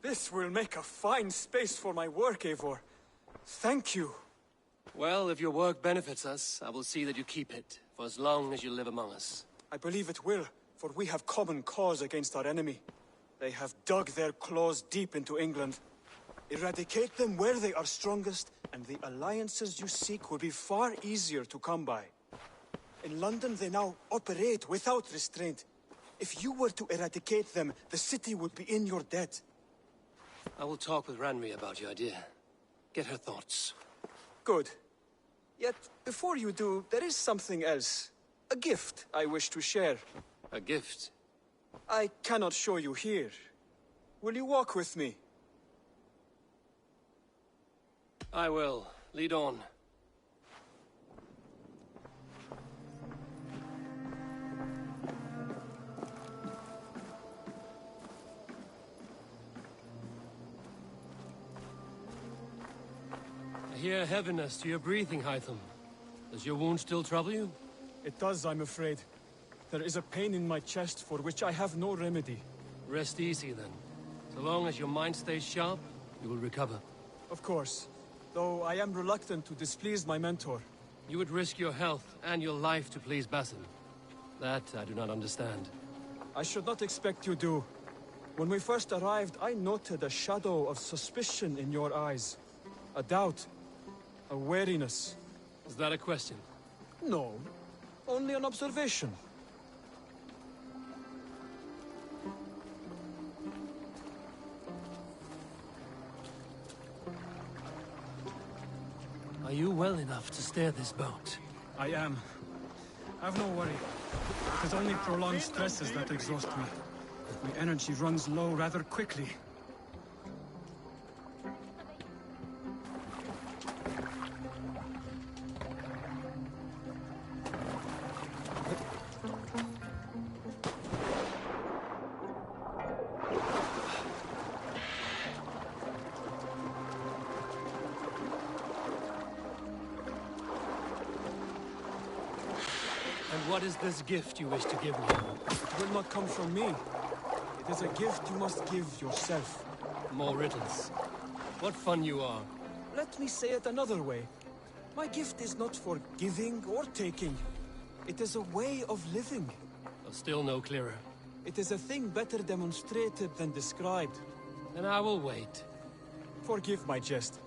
This will make a fine space for my work, Eivor. Thank you. Well, if your work benefits us, I will see that you keep it, for as long as you live among us. I believe it will, for we have common cause against our enemy. They have dug their claws deep into England. Eradicate them where they are strongest, and the alliances you seek will be far easier to come by. In London, they now operate without restraint. If you were to eradicate them, the city would be in your debt. I will talk with Ranri about your idea. Get her thoughts. Good. Yet, before you do, there is something else. A gift I wish to share. A gift? I cannot show you here. Will you walk with me? I will. Lead on. I hear heaviness to your breathing, Hytham. Does your wound still trouble you? It does, I'm afraid. There is a pain in my chest for which I have no remedy. Rest easy, then. So long as your mind stays sharp, you will recover. Of course. Though I am reluctant to displease my mentor. You would risk your health and your life to please Basim. That I do not understand. I should not expect you do. When we first arrived, I noted a shadow of suspicion in your eyes. A doubt. A wariness. Is that a question? No. Only an observation. Are you well enough to steer this boat? I am. Have no worry. It is only prolonged stresses that exhaust me. My energy runs low rather quickly. And what is this gift you wish to give me? It will not come from me. It is a gift you must give yourself. More riddles. What fun you are. Let me say it another way. My gift is not for giving or taking. It is a way of living. Still no clearer. It is a thing better demonstrated than described. Then I will wait. Forgive my jest.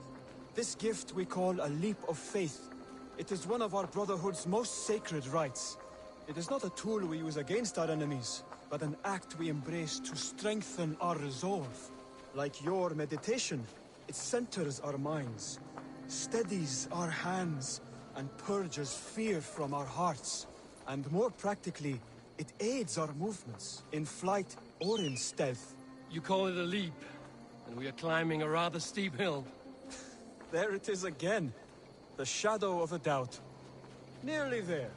This gift we call a leap of faith. It is one of our Brotherhood's most sacred rites. It is not a tool we use against our enemies, but an act we embrace to strengthen our resolve. Like your meditation, it centers our minds, steadies our hands, and purges fear from our hearts. And more practically, it aids our movements, in flight or in stealth. You call it a leap, and we are climbing a rather steep hill. There it is again. The shadow of a doubt. Nearly there.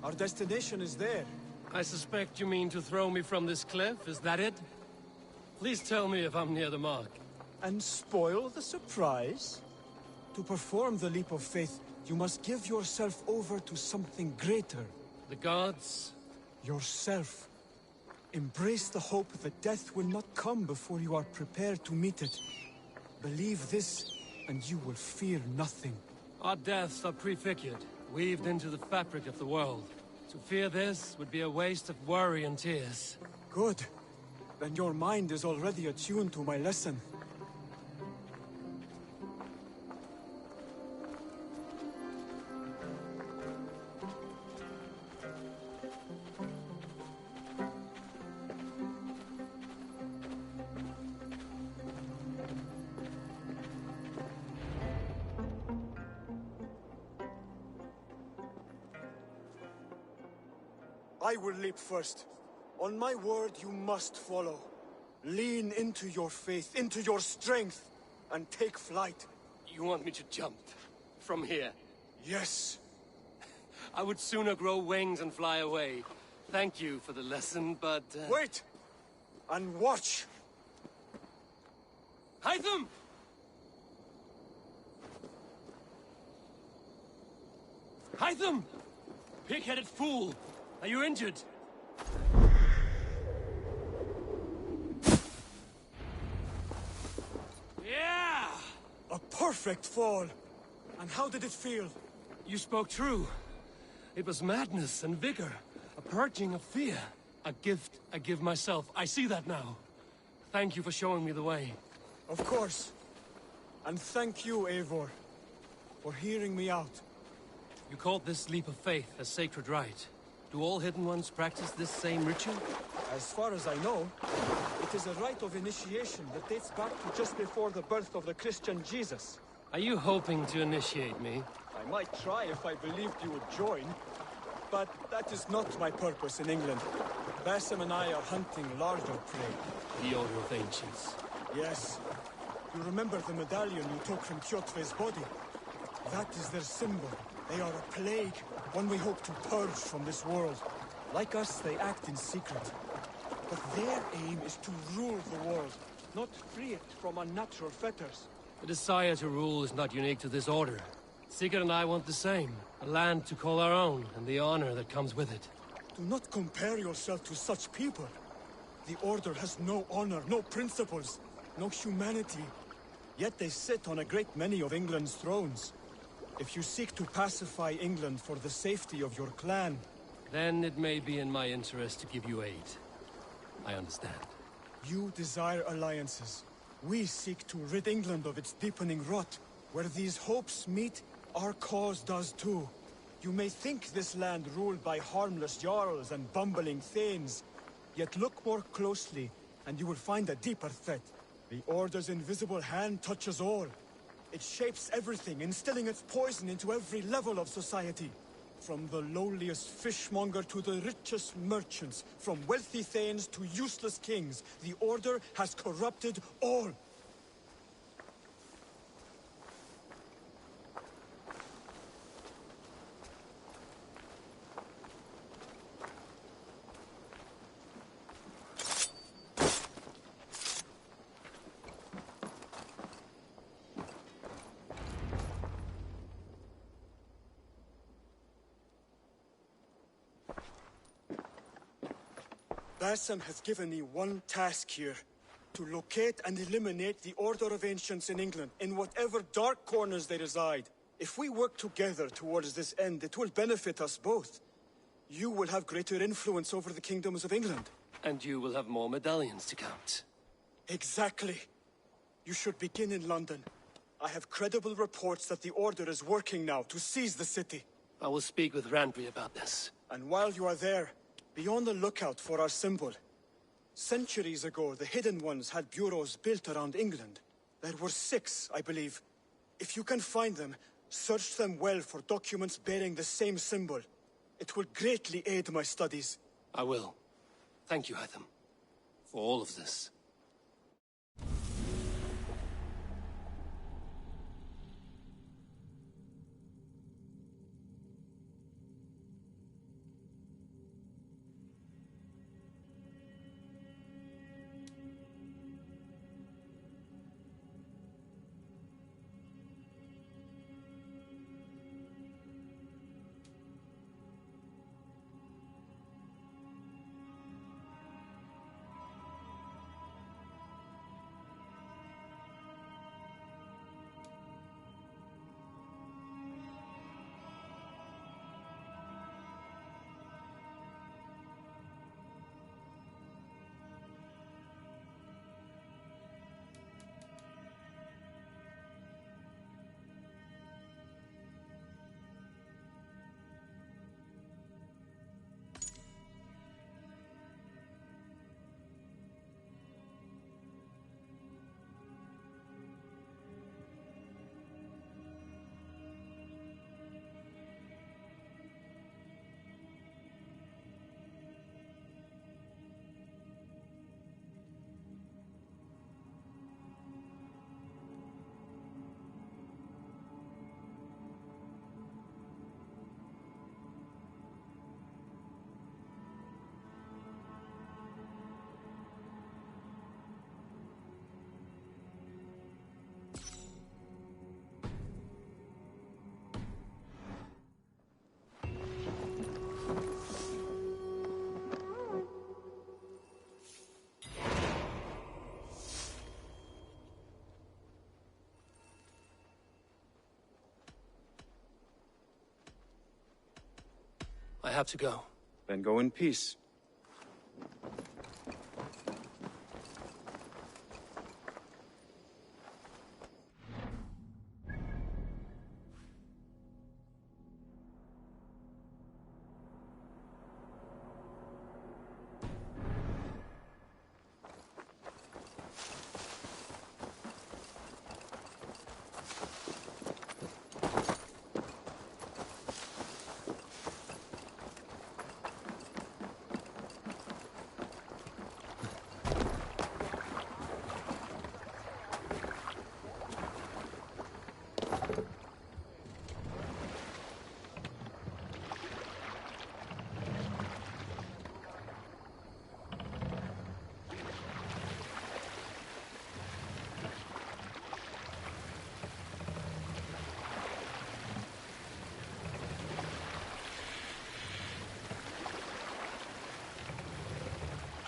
Our destination is there. I suspect you mean to throw me from this cliff, is that it? Please tell me if I'm near the mark. And spoil the surprise? To perform the leap of faith, you must give yourself over to something greater. The gods? Yourself. Embrace the hope that death will not come before you are prepared to meet it. Believe this, and you will fear nothing. Our deaths are prefigured, weaved into the fabric of the world. To fear this would be a waste of worry and tears. Good. Then your mind is already attuned to my lesson. I will leap first. On my word, you must follow. Lean into your faith, into your strength, and take flight. You want me to jump? From here? Yes. I would sooner grow wings and fly away. Thank you for the lesson, but... Wait! And watch! Hytham! Hytham! Pig-headed fool! Are you injured? Yeah! A perfect fall! And how did it feel? You spoke true. It was madness and vigor. A purging of fear. A gift I give myself. I see that now. Thank you for showing me the way. Of course. And thank you, Eivor, for hearing me out. You called this leap of faith a sacred rite. Do all Hidden Ones practice this same ritual? As far as I know, it is a rite of initiation that dates back to just before the birth of the Christian Jesus. Are you hoping to initiate me? I might try if I believed you would join. But that is not my purpose in England. Basim and I are hunting larger prey. The Order of Ancients. Yes. You remember the medallion you took from Kjotve's body? That is their symbol. They are a plague, one we hope to purge from this world. Like us, they act in secret. But their aim is to rule the world, not free it from unnatural fetters. The desire to rule is not unique to this order. Sigurd and I want the same. A land to call our own, and the honor that comes with it. Do not compare yourself to such people. The Order has no honor, no principles, no humanity. Yet they sit on a great many of England's thrones. If you seek to pacify England for the safety of your clan... Then it may be in my interest to give you aid. I understand. You desire alliances. We seek to rid England of its deepening rot. Where these hopes meet, our cause does too. You may think this land ruled by harmless jarls and bumbling thanes. Yet look more closely, and you will find a deeper threat. The Order's invisible hand touches all. It shapes everything, instilling its poison into every level of society. From the lowliest fishmonger to the richest merchants, from wealthy thanes to useless kings, the Order has corrupted all. Basim has given me one task here. To locate and eliminate the Order of Ancients in England, in whatever dark corners they reside. If we work together towards this end, it will benefit us both. You will have greater influence over the kingdoms of England. And you will have more medallions to count. Exactly. You should begin in London. I have credible reports that the Order is working now to seize the city. I will speak with Randvi about this. And while you are there, be on the lookout for our symbol. Centuries ago, the Hidden Ones had bureaus built around England. There were 6, I believe. If you can find them, search them well for documents bearing the same symbol. It will greatly aid my studies. I will. Thank you, Hytham, for all of this. I have to go. Then go in peace.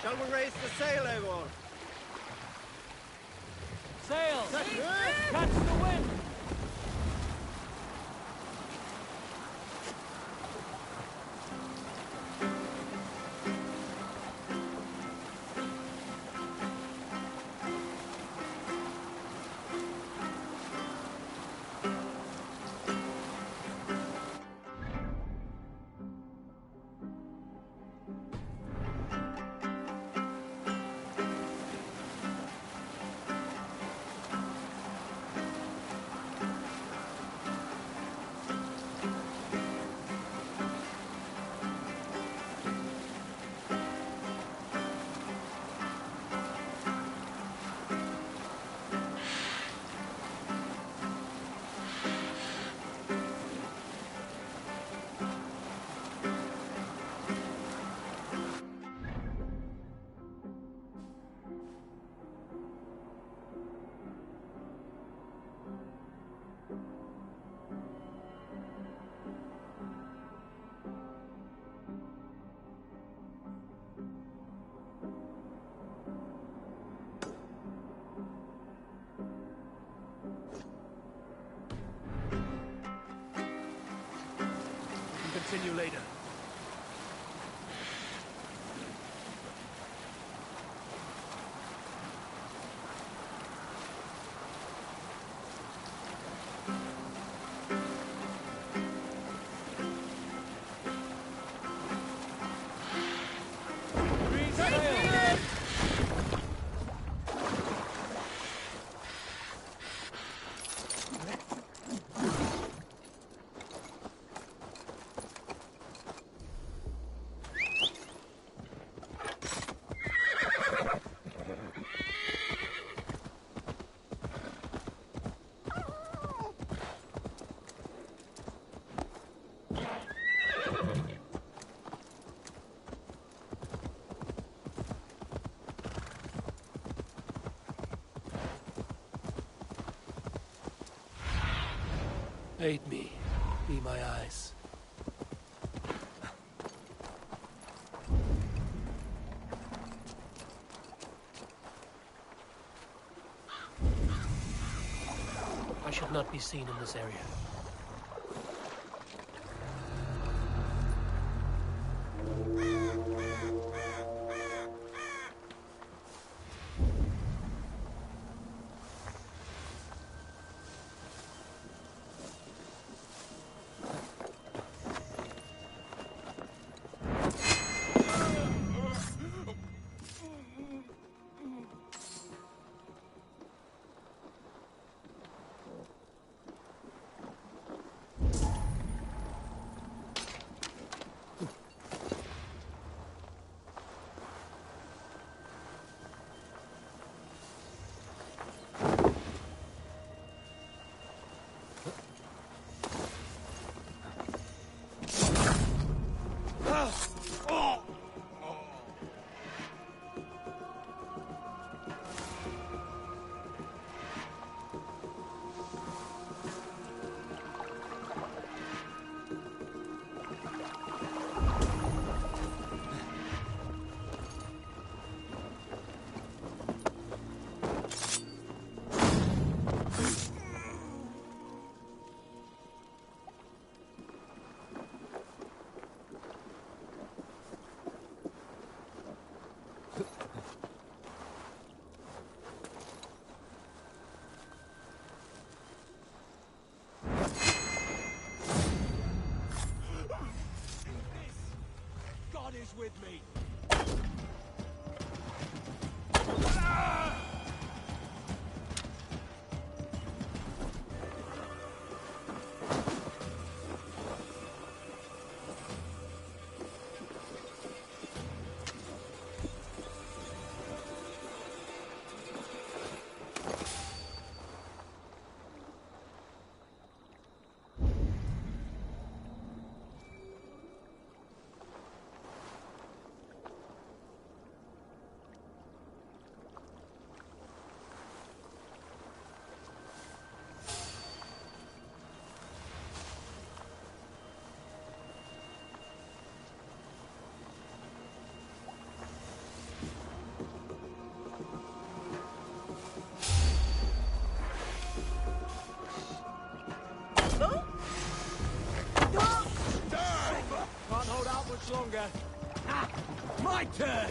Shall we raise the sail, Eivor? Sail! Catch the wind! Continue later. Aid me. Be my eyes. I should not be seen in this area. with me. Longer. Ah, my turn!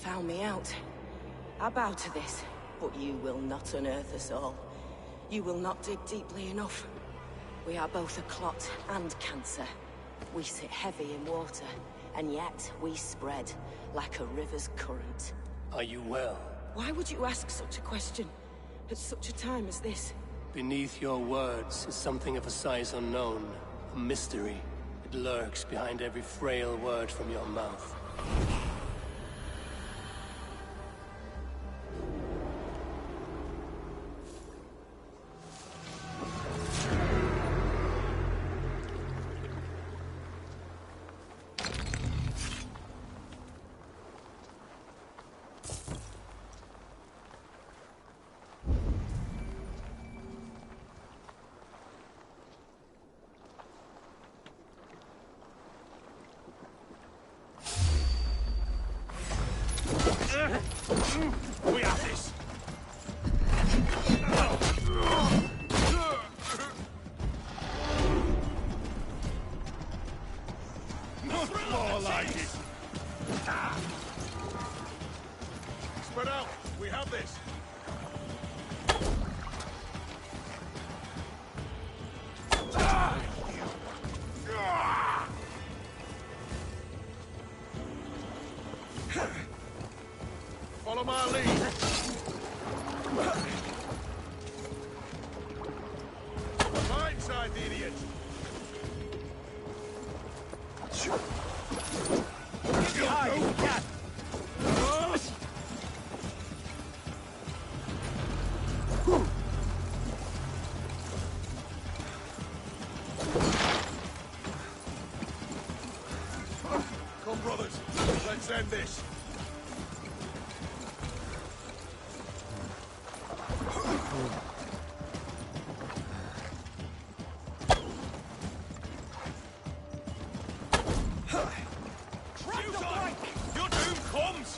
Found me out. I bow to this, but you will not unearth us all. You will not dig deeply enough. We are both a clot and cancer. We sit heavy in water, and yet we spread like a river's current. Are you well? Why would you ask such a question at such a time as this? Beneath your words is something of a size unknown, a mystery. It lurks behind every frail word from your mouth. We have this! Not more like it! Spread out! We have this! Follow my lead. Blindside the idiot. Behind, cat. Come, brothers. Let's end this. Your doom comes!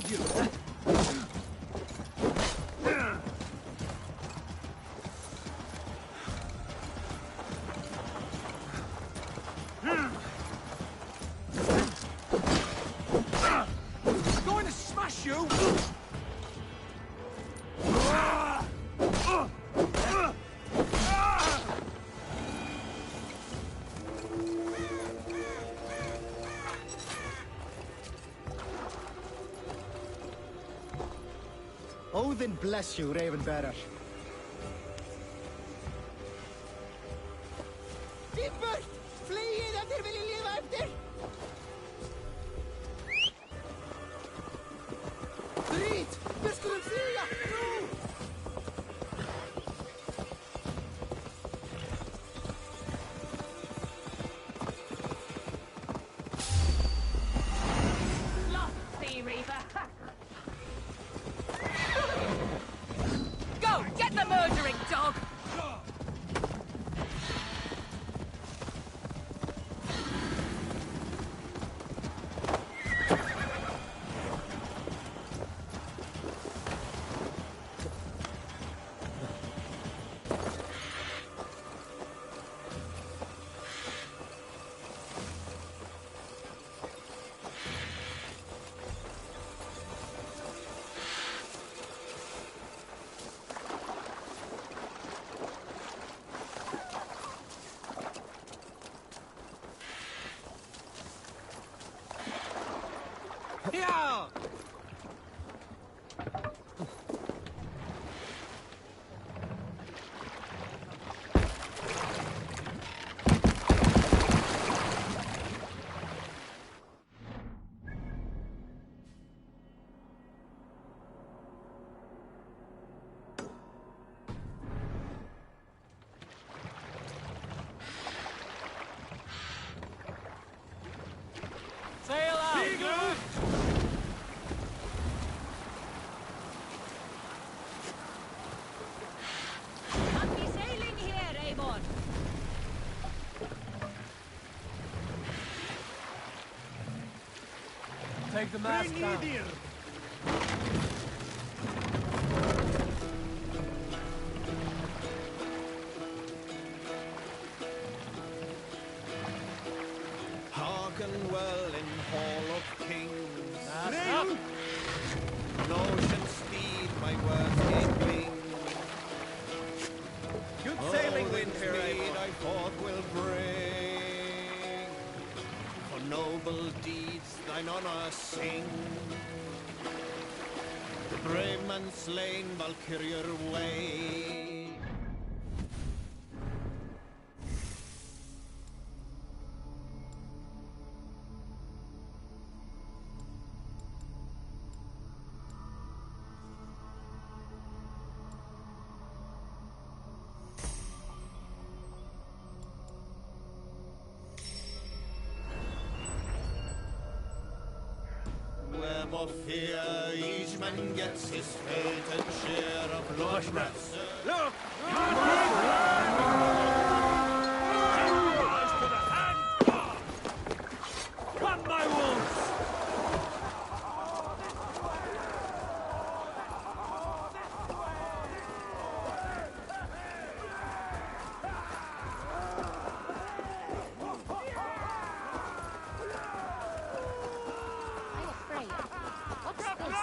need you. I'm going to smash you! Odin bless you, Ravenbearer. Þið burt! Flegið ef þér viljið lifa eftir! Drít! Við skulum flýja! Nú! Lost, Sea Reaver. Go! Get the murdering dog! Yeah! Sail out! Happy sailing here, Eivor. Take the mast down. Hearken well in Hall of Kings. Mast up. On ocean speed my words gain wing. Good sailing, wind Winter, Eivor. I forth will bring. For noble deeds thine honor sing. The brave man slain, Valkyrier way. Web of fear, each man gets his fate and share of blood. Look! Run, my wolves! I'm afraid. What's this?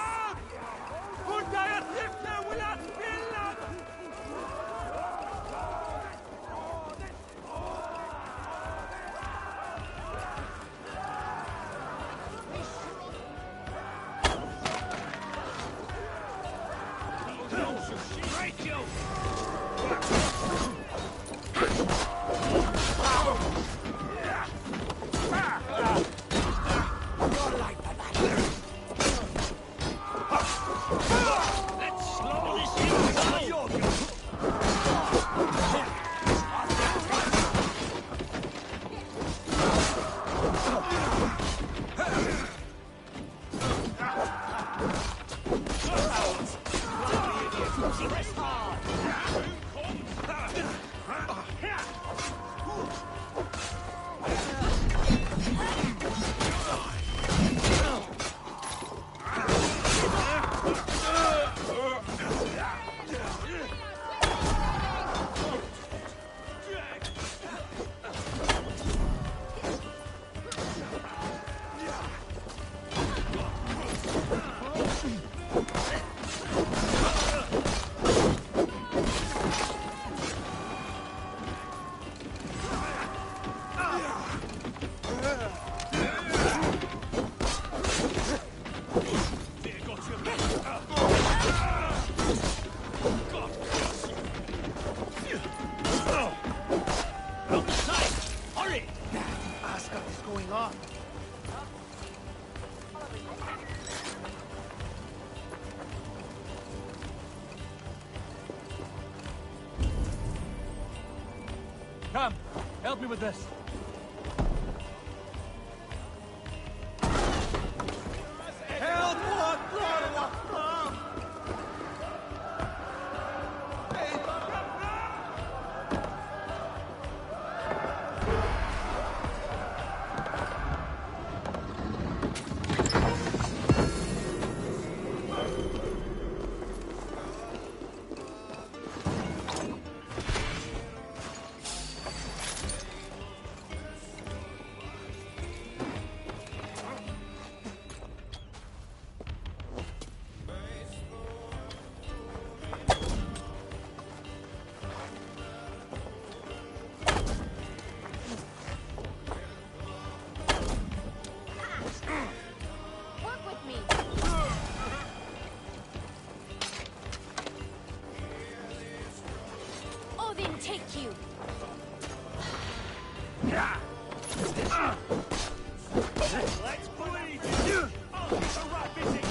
Come, help me with this. Help! What? What? Take you. Let's bleed! A rat busy!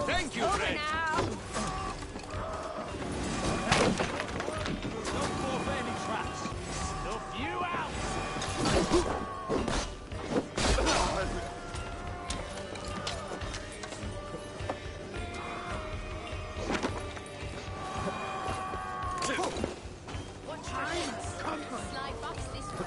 Thank you, friend. Don't fall for any traps. Snuff you out! Slide box this way.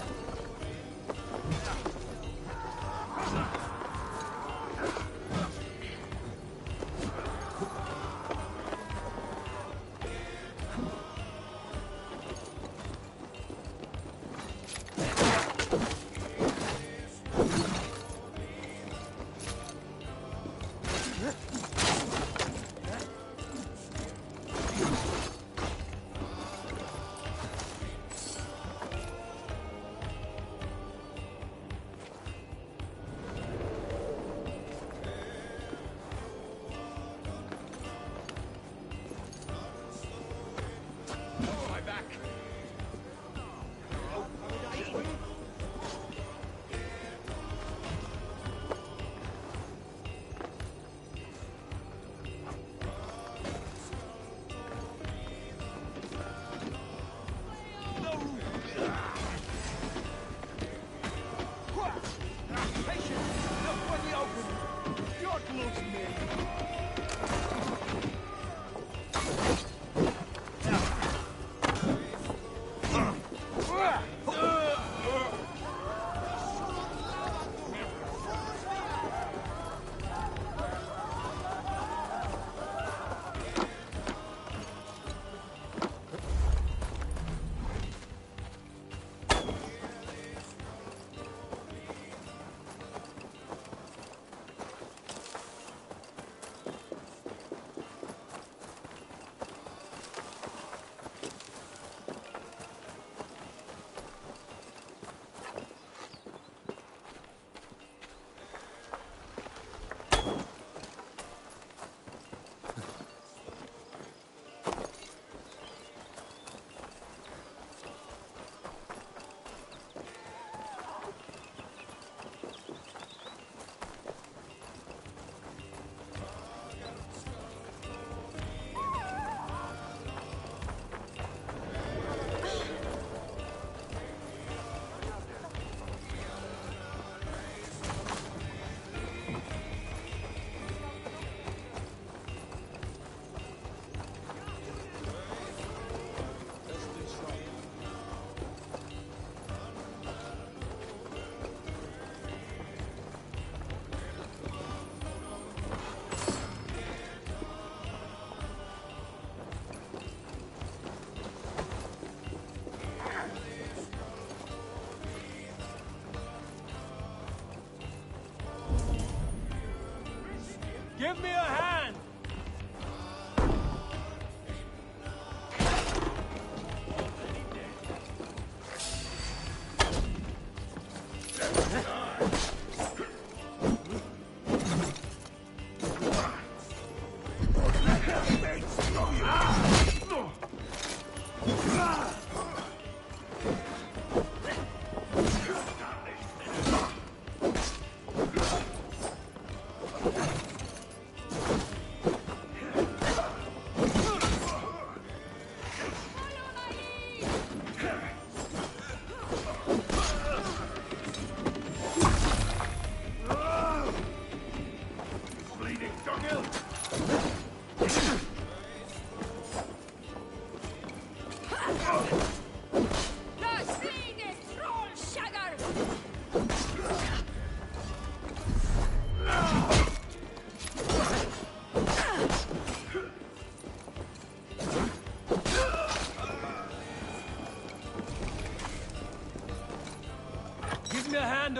Give me a hand!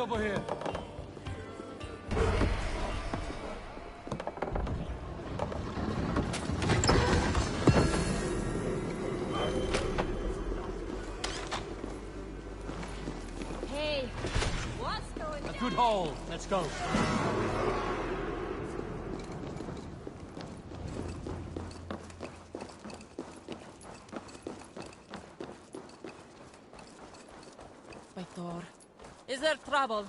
over here. Hey, what's going on? A good haul. Let's go. By Thor. Is there trouble?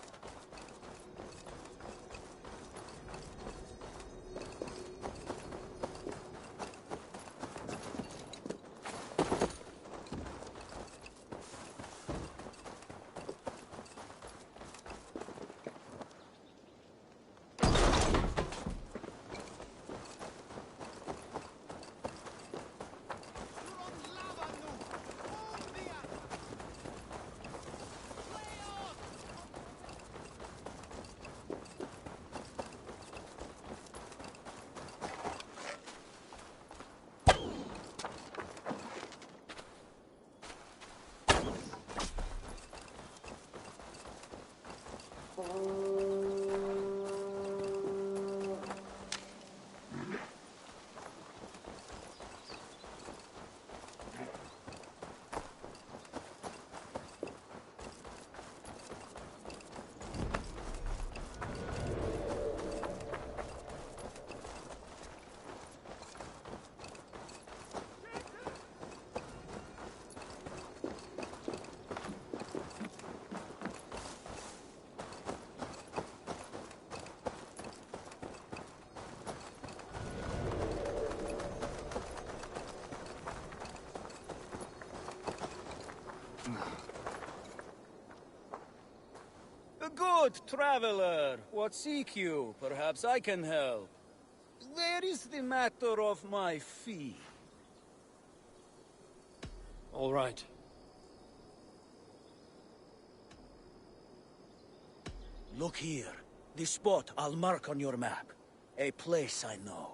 Good traveler, what seek you? Perhaps I can help. Where is the matter of my fee? All right. Look here. The spot I'll mark on your map. A place I know.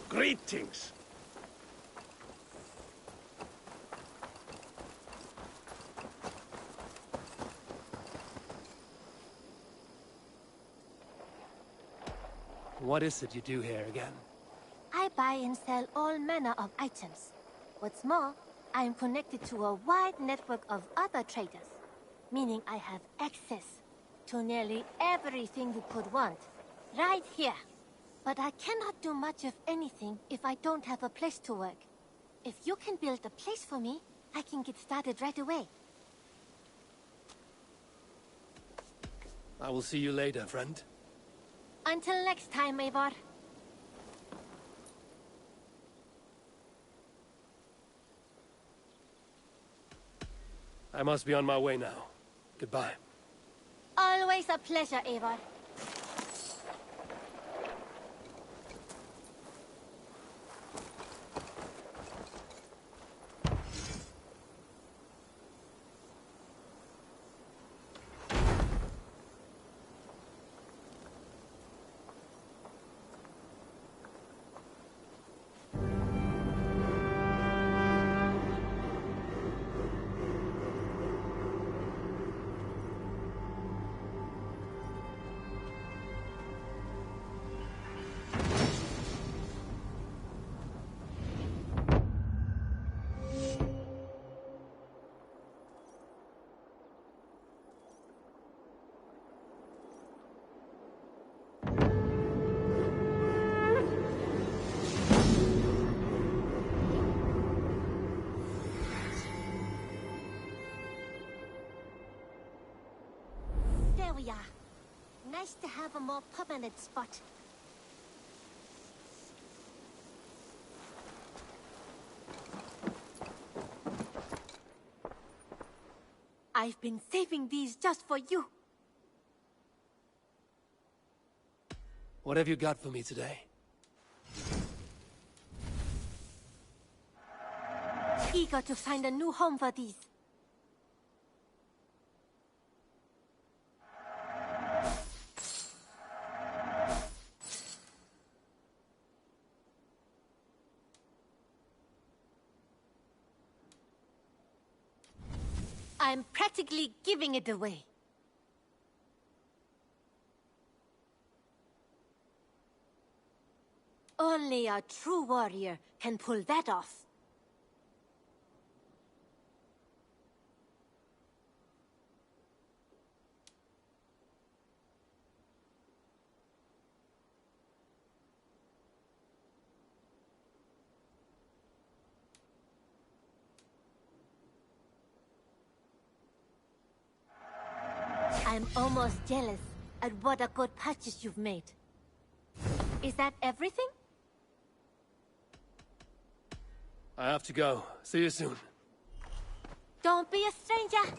Greetings. What is it you do here again? I buy and sell all manner of items. What's more, I am connected to a wide network of other traders, meaning I have access to nearly everything you could want, right here. But I cannot do much of anything if I don't have a place to work. If you can build a place for me, I can get started right away. I will see you later, friend. Until next time, Eivor. I must be on my way now. Goodbye. Always a pleasure, Eivor. There we are. Nice to have a more permanent spot. I've been saving these just for you. What have you got for me today? Eager to find a new home for these. I'm practically giving it away. Only a true warrior can pull that off. I'm almost jealous at what a good purchase you've made. Is that everything? I have to go. See you soon. Don't be a stranger.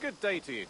Good day to you.